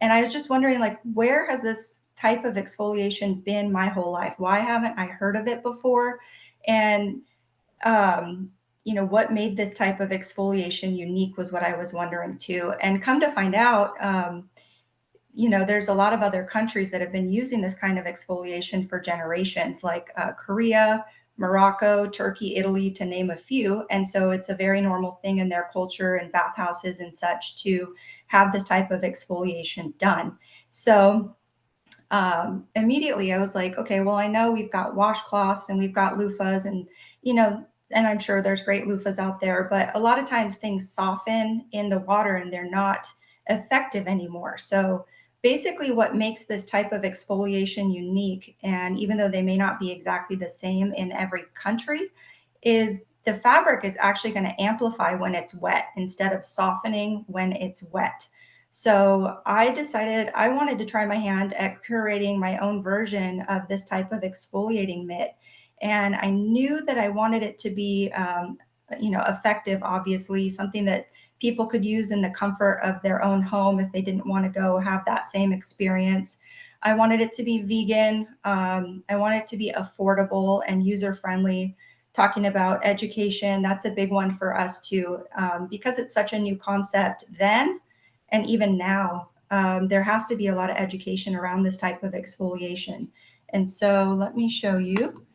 And I was just wondering, like, where has this type of exfoliation been my whole life? Why haven't I heard of it before? And um, what made this type of exfoliation unique was what I was wondering too. And come to find out, there's a lot of other countries that have been using this kind of exfoliation for generations, like Korea, Morocco, Turkey, Italy, to name a few. And so it's a very normal thing in their culture and bathhouses and such to have this type of exfoliation done. So immediately I was like, okay, well, I know we've got washcloths and we've got loofahs and I'm sure there's great loofahs out there, but a lot of times things soften in the water and they're not effective anymore. So basically what makes this type of exfoliation unique, and even though they may not be exactly the same in every country, is the fabric is actually going to amplify when it's wet instead of softening when it's wet. So I decided I wanted to try my hand at curating my own version of this type of exfoliating mitt. And I knew that I wanted it to be, effective, obviously, something that people could use in the comfort of their own home if they didn't want to go have that same experience. I wanted it to be vegan. I wanted it to be affordable and user friendly. Talking about education, that's a big one for us too, because it's such a new concept then. And even now, there has to be a lot of education around this type of exfoliation. And so let me show you.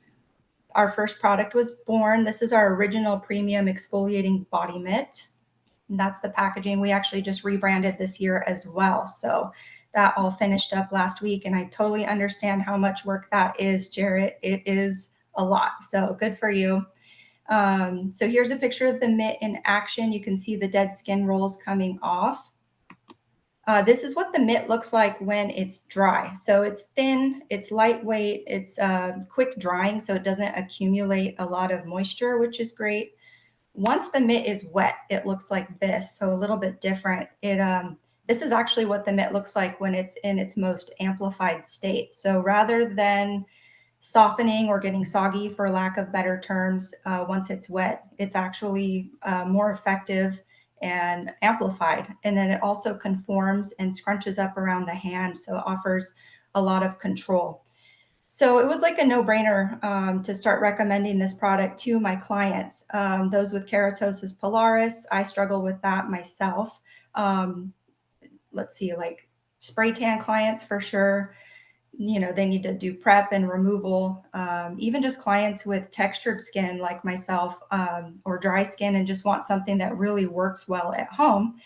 Our first product was born. This is our original premium exfoliating body mitt. And that's the packaging. We actually just rebranded this year as well. So that all finished up last week. And I totally understand how much work that is, Jarrett. It is a lot. So good for you. So here's a picture of the mitt in action. You can see the dead skin rolls coming off. This is what the mitt looks like when it's dry. So it's thin, it's lightweight, it's quick drying, so it doesn't accumulate a lot of moisture, which is great. Once the mitt is wet, it looks like this, so a little bit different. This is actually what the mitt looks like when it's in its most amplified state. So rather than softening or getting soggy, for lack of better terms, once it's wet, it's actually more effective and amplified. And then it also conforms and scrunches up around the hand, so it offers a lot of control. So it was like a no-brainer to start recommending this product to my clients. Those with keratosis pilaris, I struggle with that myself. Let's see, like spray tan clients for sure. They need to do prep and removal. Even just clients with textured skin like myself, or dry skin and just want something that really works well at home.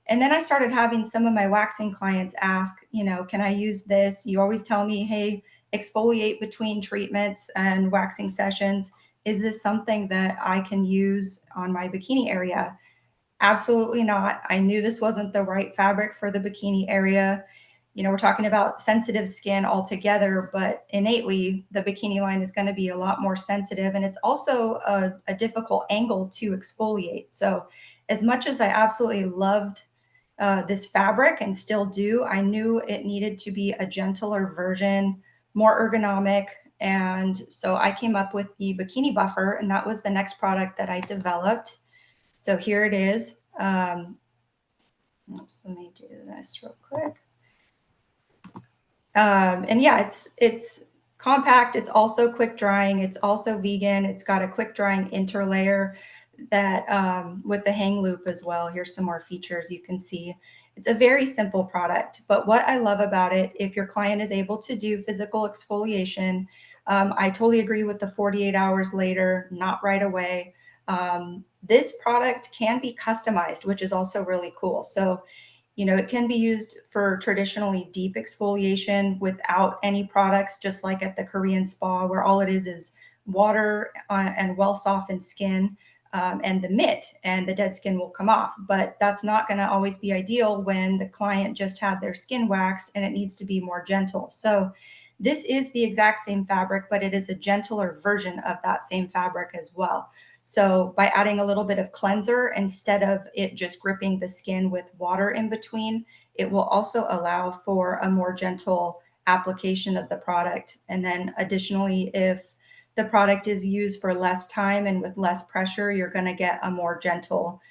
And then I started having some of my waxing clients ask, can I use this? You always tell me, hey, exfoliate between treatments and waxing sessions. Is this something that I can use on my bikini area? Absolutely not. I knew this wasn't the right fabric for the bikini area. We're talking about sensitive skin altogether, but innately the bikini line is going to be a lot more sensitive. And it's also a difficult angle to exfoliate. So as much as I absolutely loved this fabric and still do, I knew it needed to be a gentler version, more ergonomic. And so I came up with the bikini buffer, and that was the next product that I developed. So here it is. Oops, let me do this real quick. And yeah, it's compact. It's also quick drying. It's also vegan. It's got a quick drying interlayer. that with the hang loop as well. Here's some more features you can see. It's a very simple product, but what I love about it, if your client is able to do physical exfoliation, I totally agree with the 48 hours later, not right away. This product can be customized, which is also really cool. So, you know, it can be used for traditionally deep exfoliation without any products, just like at the Korean spa, where all it is water and well softened skin, and the mitt, and the dead skin will come off. But that's not going to always be ideal when the client just had their skin waxed and it needs to be more gentle. So this is the exact same fabric, but it is a gentler version of that same fabric as well. So by adding a little bit of cleanser, instead of it just gripping the skin with water in between, it will also allow for a more gentle application of the product. And then additionally, if the product is used for less time and with less pressure, you're going to get a more gentle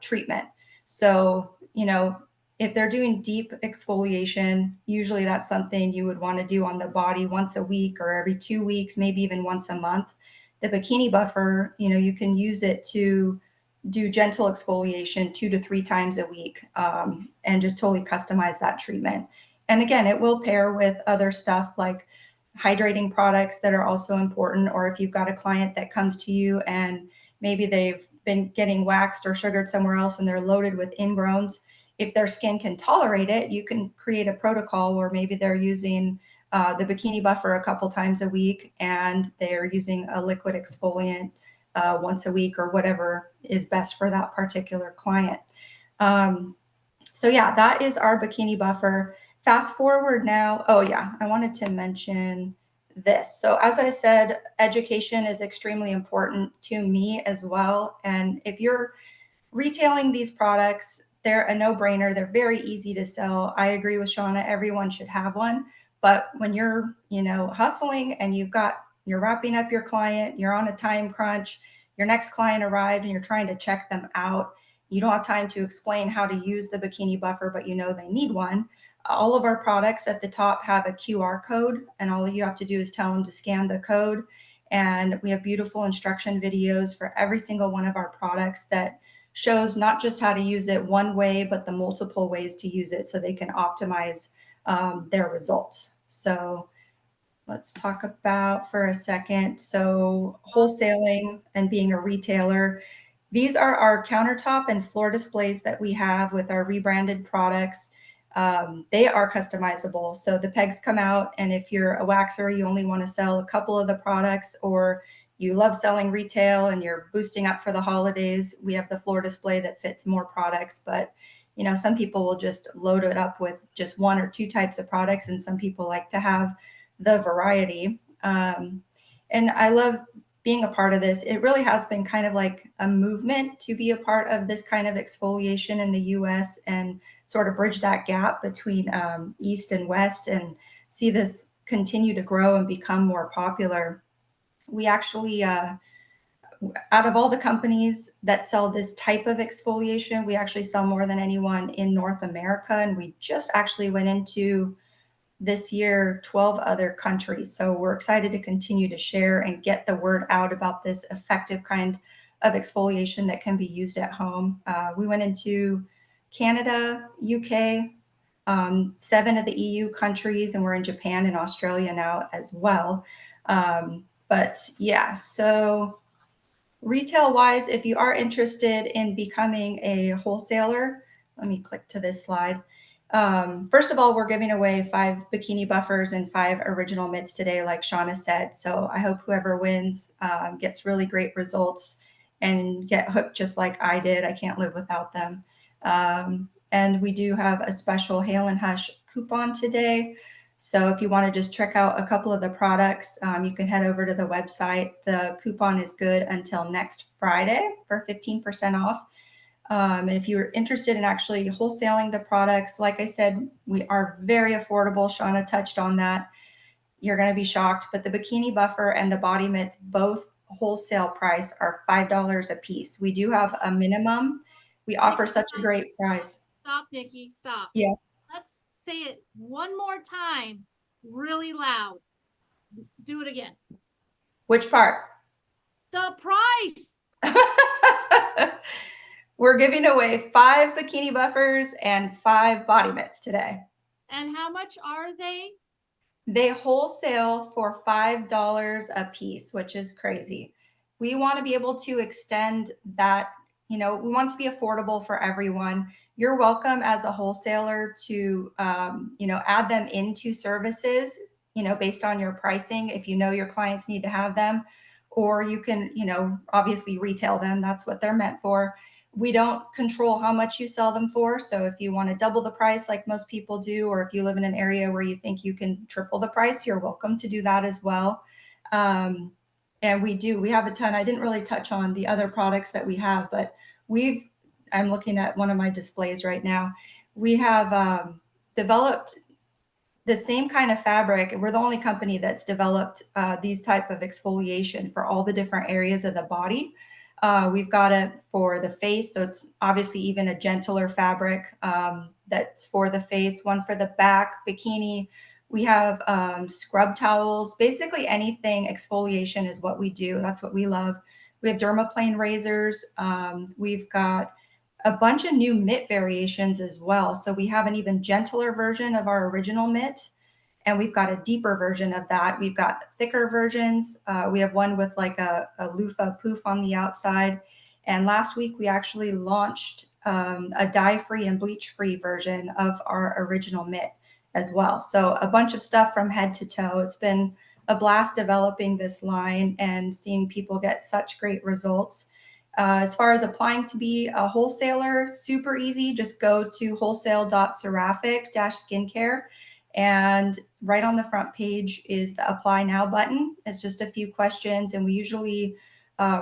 treatment. So, you know, if they're doing deep exfoliation, usually that's something you would want to do on the body once a week or every 2 weeks, maybe even once a month. The bikini buffer, you know, you can use it to do gentle exfoliation 2 to 3 times a week, and just totally customize that treatment. And again, it will pair with other stuff like hydrating products that are also important. Or if you've got a client that comes to you and maybe they've been getting waxed or sugared somewhere else and they're loaded with ingrowns, if their skin can tolerate it, you can create a protocol where maybe they're using the bikini buffer a couple times a week and they're using a liquid exfoliant once a week, or whatever is best for that particular client. So yeah, that is our bikini buffer. Fast forward now. Oh yeah, I wanted to mention this. So as I said, education is extremely important to me as well. And if you're retailing these products, they're a no-brainer. They're very easy to sell. I agree with Shauna. Everyone should have one. But when you're, you know, hustling and you're wrapping up your client, you're on a time crunch, your next client arrived and you're trying to check them out, you don't have time to explain how to use the bikini buffer, but you know they need one. All of our products at the top have a QR code, and all you have to do is tell them to scan the code. And we have beautiful instruction videos for every single one of our products that shows not just how to use it one way, but the multiple ways to use it so they can optimize their results. So let's talk about for a second. So wholesaling and being a retailer. These are our countertop and floor displays that we have with our rebranded products. They are customizable. So the pegs come out, and if you're a waxer, you only want to sell a couple of the products, or you love selling retail and you're boosting up for the holidays, we have the floor display that fits more products. But you know, some people will just load it up with just 1 or 2 types of products, and some people like to have the variety. And I love being a part of this. It really has been kind of like a movement to be a part of this kind of exfoliation in the US and sort of bridge that gap between East and West, and see this continue to grow and become more popular. We actually, out of all the companies that sell this type of exfoliation, we actually sell more than anyone in North America. And we just actually went into this year 12 other countries. So we're excited to continue to share and get the word out about this effective kind of exfoliation that can be used at home. We went into Canada, UK, 7 of the EU countries, and we're in Japan and Australia now as well. But yeah, so retail wise, if you are interested in becoming a wholesaler, let me click to this slide. First of all, we're giving away 5 bikini buffers and 5 original mitts today, like Shauna said. So I hope whoever wins gets really great results and get hooked just like I did. I can't live without them. And we do have a special Hale Hush coupon today. So if you want to just check out a couple of the products, you can head over to the website. The coupon is good until next Friday for 15% off. And if you're interested in actually wholesaling the products, like I said, we are very affordable. Shauna touched on that. You're going to be shocked, but the bikini buffer and the body mitts, both wholesale price, are $5 a piece. We do have a minimum. We offer such a great price. Stop, Nikki, stop. Yeah. Let's say it one more time, really loud. Do it again. Which part? The price. We're giving away 5 bikini buffers and 5 body mitts today. And how much are they? They wholesale for $5 a piece, which is crazy. We want to be able to extend that, we want to be affordable for everyone. You're welcome as a wholesaler to, add them into services, based on your pricing, if you know your clients need to have them, or you can, obviously retail them. That's what they're meant for. We don't control how much you sell them for. So if you want to double the price like most people do, or if you live in an area where you think you can triple the price, you're welcome to do that as well. And we have a ton. I didn't really touch on the other products that we have, but I'm looking at one of my displays right now. We have developed the same kind of fabric, and we're the only company that's developed these type of exfoliation for all the different areas of the body. We've got it for the face, so it's obviously even a gentler fabric that's for the face, one for the back, bikini. We have scrub towels, basically anything exfoliation is what we do. That's what we love. We have dermaplane razors. We've got a bunch of new mitt variations as well. So we have an even gentler version of our original mitt, and we've got a deeper version of that. We've got thicker versions. We have one with like a loofah poof on the outside. And last week we actually launched a dye-free and bleach-free version of our original mitt as well. So a bunch of stuff from head to toe. It's been a blast developing this line and seeing people get such great results. As far as applying to be a wholesaler, super easy. Just go to wholesale.seraphic-skincare, and right on the front page is the Apply Now button. It's just a few questions, and we usually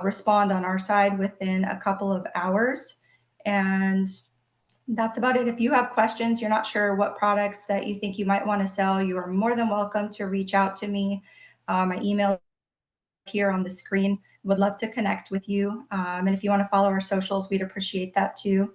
respond on our side within a couple of hours. And that's about it. If you have questions, you're not sure what products that you think you might want to sell, you are more than welcome to reach out to me. My email here on the screen. Would love to connect with you. And if you want to follow our socials, we'd appreciate that too.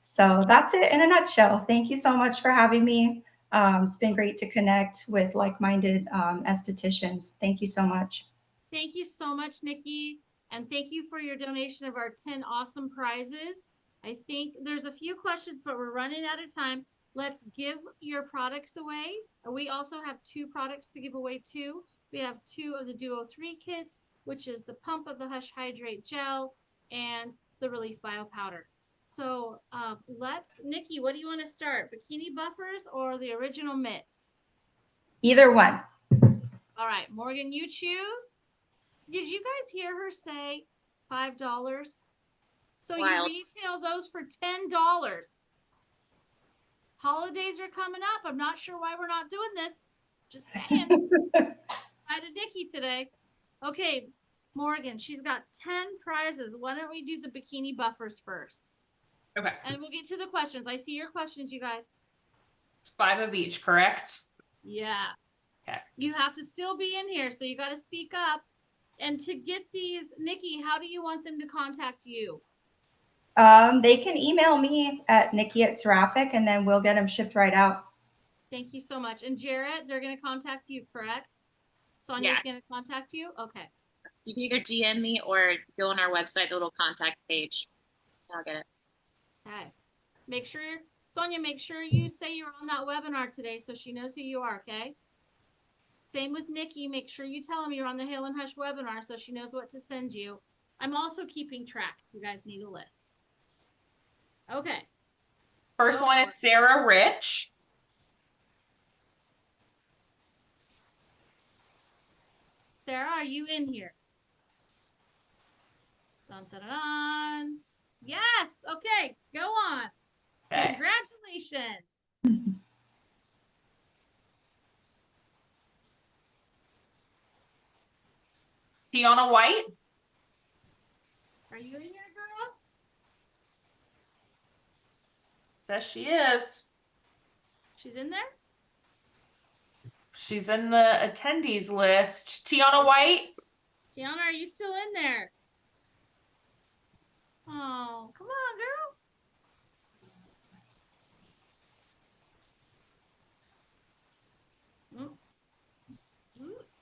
So that's it in a nutshell. Thank you so much for having me. It's been great to connect with like-minded estheticians. Thank you so much. Thank you so much, Nikki. And thank you for your donation of our 10 awesome prizes. I think there's a few questions, but we're running out of time. Let's give your products away. We also have 2 products to give away too. We have 2 of the Duo 3 kits, which is the Pump of the Hush Hydrate Gel and the Relief Bio Powder. So Nikki, what do you want to start? Bikini buffers or the original mitts? Either one. All right, Morgan, you choose. Did you guys hear her say $5? So Wild. you retail those for $10. Holidays are coming up. I'm not sure why we're not doing this. Just saying. Hi to Nikki today. Okay, Morgan, she's got 10 prizes. Why don't we do the bikini buffers first? Okay. And we'll get to the questions. I see your questions, you guys. 5 of each, correct? Yeah. Okay. You have to still be in here, so you got to speak up. And to get these, Nikki, how do you want them to contact you? They can email me at Nikki@Seraphic, and then we'll get them shipped right out. Thank you so much. And Jarrett, they're going to contact you, correct? Sonia's going to contact you? Okay. So you can either DM me or go on our website, the little contact page. I'll get it. Okay. Make sure, Sonia, make sure you say you're on that webinar today so she knows who you are, okay? Same with Nikki. Make sure you tell them you're on the Hale and Hush webinar so she knows what to send you. I'm also keeping track. You guys need a list. Okay. First one is Sarah Rich. Sarah, are you in here? Dun, dun, dun, dun. Yes. Okay. Go on. Okay. Congratulations. Tiana White. Are you in here, girl? Says she is. She's in there? She's in the attendees list. Tiana White. Tiana, are you still in there? Oh, come on, girl.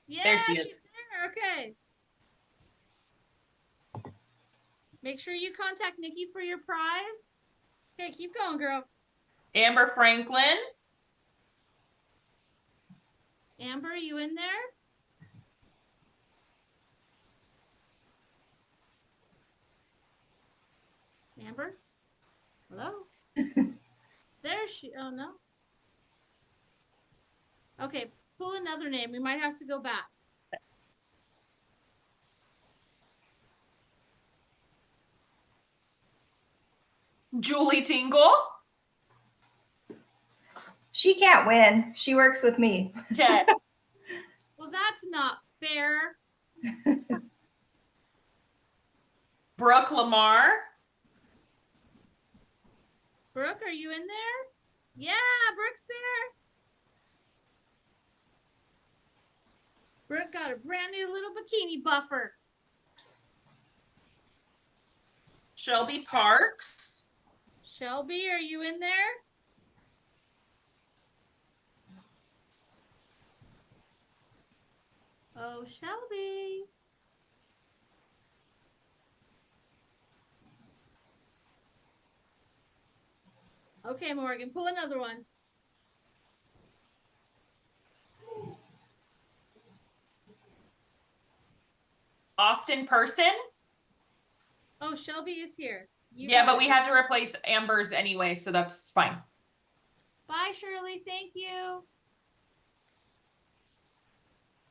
Yeah, There she is. she's there. Okay. Make sure you contact Nikki for your prize. Okay, keep going, girl. Amber Franklin. Amber, you in there? Amber? Hello? There she, oh no. Okay, pull another name. We might have to go back. Julie Tingle. She can't win. She works with me. Okay. Well, that's not fair. Brooke Lamar. Brooke, are you in there? Yeah, Brooke's there. Brooke got a brand new little bikini buffer. Shelby Parks. Shelby, are you in there? Oh, Shelby. Okay, Morgan, pull another one. Austin Person. Oh, Shelby is here. You Yeah, got but it. we had to replace Amber's anyway, so that's fine. Bye, Shirley. Thank you.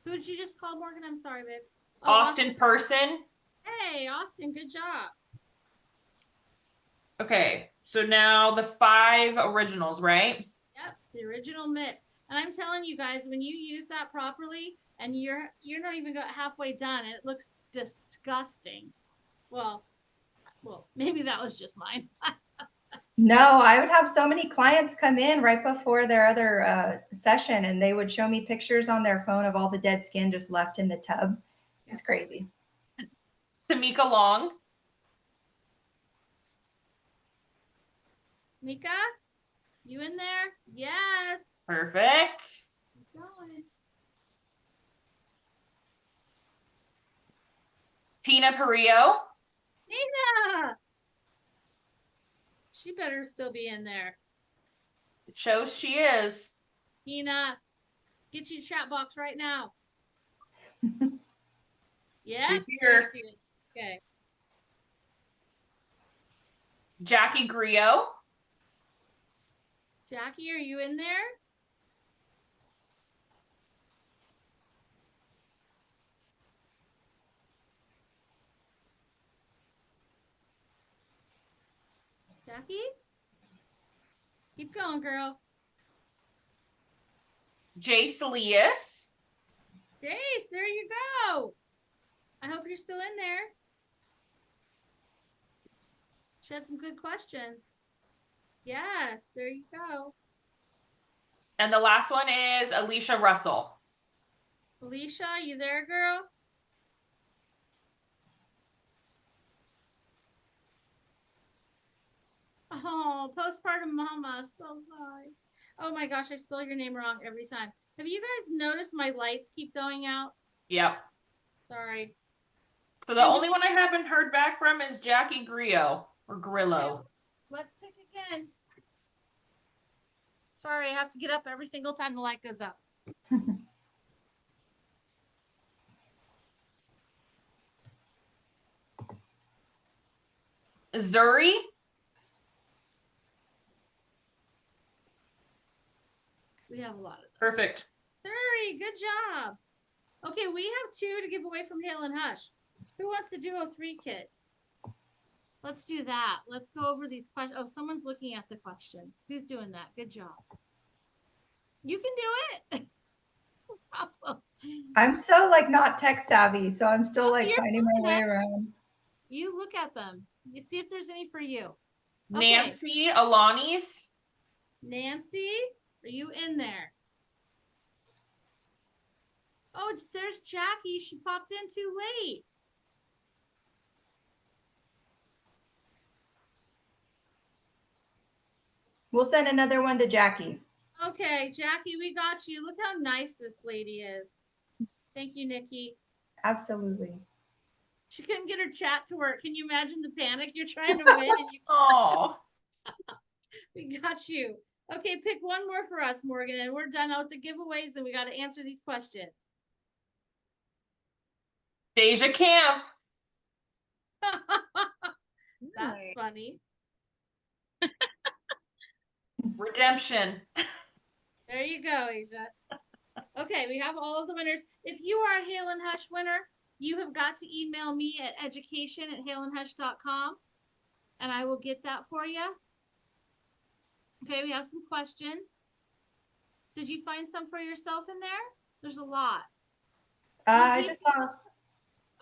Who did you just call, Morgan? I'm sorry, babe. Oh, Austin Person. Hey, Austin, good job. Okay, so now the 5 originals, right? Yep, the original mix. And I'm telling you guys, when you use that properly and you're not even got halfway done, it looks disgusting. Well, maybe that was just mine. No, I would have so many clients come in right before their other session and they would show me pictures on their phone of all the dead skin just left in the tub. It's crazy. Tamika Long. Mika, you in there? Yes. Perfect. Keep going. Tina Perillo. Nina! She better still be in there. It shows she is. Nina, get you chat box right now. Yeah, She's here. Okay. Jackie Griot. Jackie, are you in there? Jackie? Keep going, girl. Jace Elias. Jace, there you go. I hope you're still in there. She had some good questions. Yes, there you go. And the last one is Alicia Russell. Alicia, you there, girl? Oh, postpartum mama. So sorry. Oh my gosh, I spell your name wrong every time. Have you guys noticed my lights keep going out? Yep. Sorry. So the only one I haven't heard back from is Jackie Griot or Grillo. Let's pick again. Sorry, I have to get up every single time the light goes up. Zuri. We have a lot of those. Perfect. Sorry, good job. Okay, we have 2 to give away from Hale and Hush. Who wants to do 3 kits? Let's do that. Let's go over these questions. Oh, someone's looking at the questions. Who's doing that? Good job. You can do it. No problem. I'm so like not tech savvy, so I'm still like You're finding my fine, way around. You look at them. You see if there's any for you. Okay. Nancy Alanis. Nancy, are you in there? Oh, there's Jackie. She popped in too late. We'll send another one to Jackie. Okay, Jackie, we got you. Look how nice this lady is. Thank you, Nikki. Absolutely. She couldn't get her chat to work. Can you imagine the panic? You're trying to win and Oh, we got you. Okay, pick one more for us, Morgan, and we're done out with the giveaways and we got to answer these questions. Deja Camp. That's funny. Redemption. There you go, Asia. Okay, we have all of the winners. If you are a Hale and Hush winner, you have got to email me at education@haleandhush.com and I will get that for you. Okay, we have some questions. Did you find some for yourself in there? There's a lot. I just saw.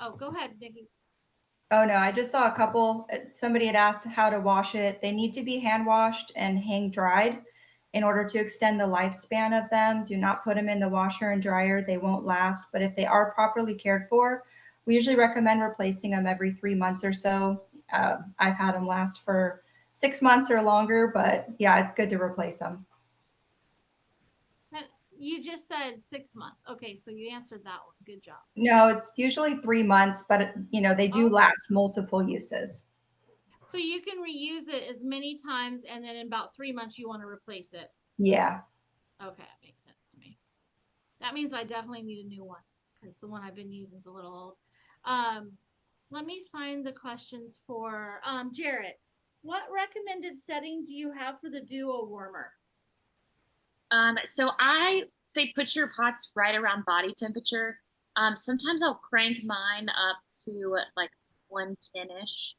Oh, go ahead, Nikki. Oh no, I just saw a couple. Somebody had asked how to wash it. They need to be hand washed and hang dried in order to extend the lifespan of them. Do not put them in the washer and dryer. They won't last. But if they are properly cared for, we usually recommend replacing them every 3 months or so. I've had them last for 6 months or longer, but yeah, it's good to replace them. You just said 6 months. Okay, so you answered that one. Good job. No, it's usually 3 months, but they do Okay. last multiple uses. So you can reuse it as many times, and then in about 3 months you want to replace it. Yeah. Okay, that makes sense to me. That means I definitely need a new one because the one I've been using is a little old. Let me find the questions for Jarrett. What recommended setting do you have for the duo warmer? So I say put your pots right around body temperature. Sometimes I'll crank mine up to like 110-ish,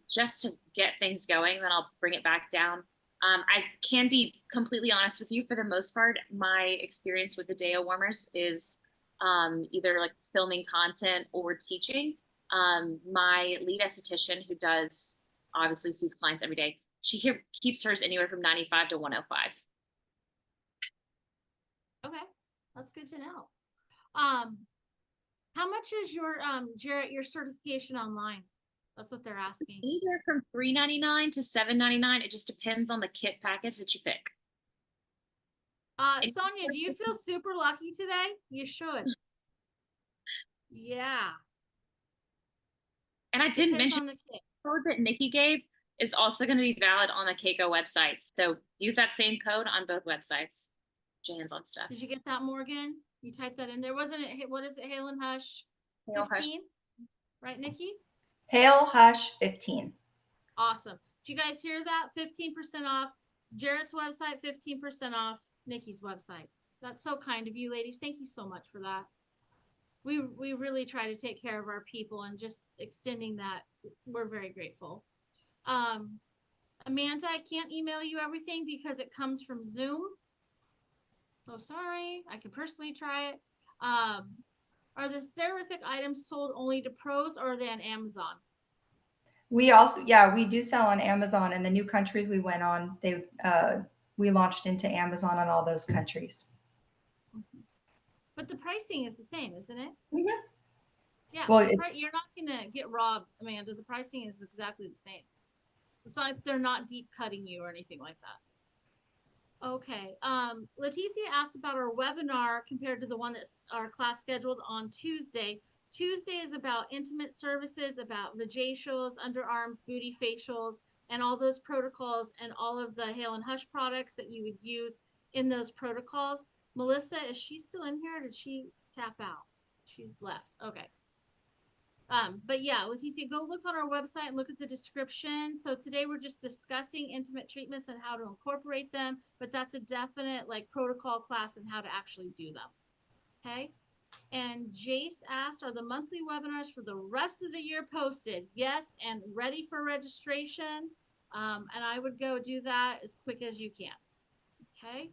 just to get things going. Then I'll bring it back down. I can be completely honest with you. For the most part, my experience with the Deo warmers is either like filming content or teaching. My lead esthetician, who does obviously sees clients every day, she keeps hers anywhere from 95 to 105. Okay, that's good to know. How much is your Jarrett, your certification online? That's what they're asking. Either from $3.99 to $7.99. It just depends on the kit package that you pick. Sonia, do you feel super lucky today? You should. Yeah. And I didn't Depends mention on the kit. the code that Nikki gave is also going to be valid on the KeKo website. So use that same code on both websites. Get your hands on stuff. Did you get that, Morgan? You typed that in there. Wasn't it, what is it, Hale and Hush? Hale Hush. 15? Right, Nikki? Hale Hush 15. Awesome. Did you guys hear that? 15% off. Jarrett's website, 15% off. Nikki's website. That's so kind of you, ladies. Thank you so much for that. We really try to take care of our people, and just extending that, we're very grateful. Amanda, I can't email you everything because it comes from Zoom. So sorry. I can personally try it. Are the Seraphic items sold only to pros, or are they on Amazon? We also, yeah, we do sell on Amazon, and the new countries we went on, we launched into Amazon on all those countries. But the pricing is the same, isn't it? Mm-hmm. Yeah. Well, You're not gonna get robbed, Amanda. The pricing is exactly the same. It's not like they're not deep cutting you or anything like that. Okay. Leticia asked about our webinar compared to the one that's our class scheduled on Tuesday. Tuesday is about intimate services, about vajacials, underarms, booty facials, and all those protocols, and all of the Hale and Hush products that you would use in those protocols. Melissa, is she still in here, or did she tap out? She's left. Okay. But yeah, Leticia, go look on our website and look at the description. So today we're just discussing intimate treatments and how to incorporate them, but that's a definite like protocol class and how to actually do them. Okay. And Jace asked, are the monthly webinars for the rest of the year posted? Yes, and ready for registration. And I would go do that as quick as you can. Okay.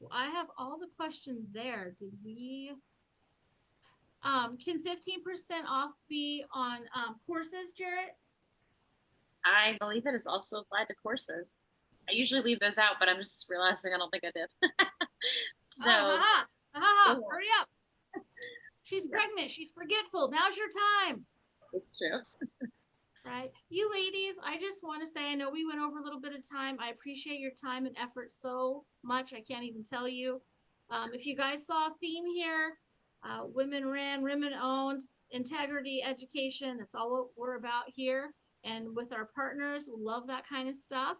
Well, I have all the questions there. Did we? Can 15% off be on courses, Jarrett? I believe it is also applied to courses. I usually leave those out, but I'm just realizing I don't think I did. So Hurry up. She's pregnant. She's forgetful. Now's your time. It's true. Right. You ladies, I just want to say, I know we went over a little bit of time. I appreciate your time and effort so much. I can't even tell you. If you guys saw a theme here, women ran, women owned. integrity education. That's all what we're about here. And with our partners, we love that kind of stuff.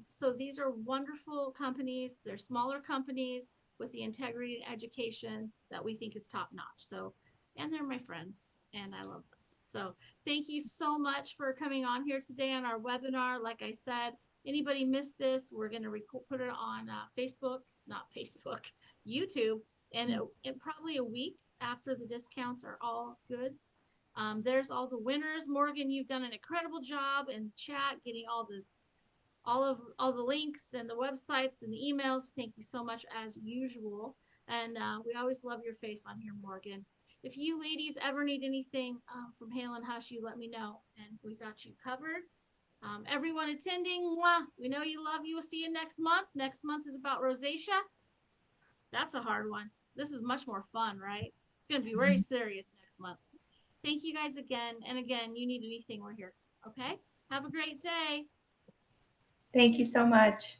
So these are wonderful companies. They're smaller companies with the integrity and education that we think is top notch. So, and they're my friends and I love them. So thank you so much for coming on here today on our webinar. Like I said, anybody missed this, we're going to put it on Facebook, not Facebook, YouTube, and it probably a week after the discounts are all good. There's all the winners. Morgan, you've done an incredible job in chat, getting all the links and the websites and the emails. Thank you so much as usual. And we always love your face on here, Morgan. If you ladies ever need anything from Hale and Hush, you let me know, and we got you covered. Everyone attending, mwah, we know you love you. We'll see you next month. Next month is about rosacea. That's a hard one. This is much more fun, right? It's going to be very serious next month. Thank you guys again. And again, you need anything, we're here. Okay? Have a great day. Thank you so much.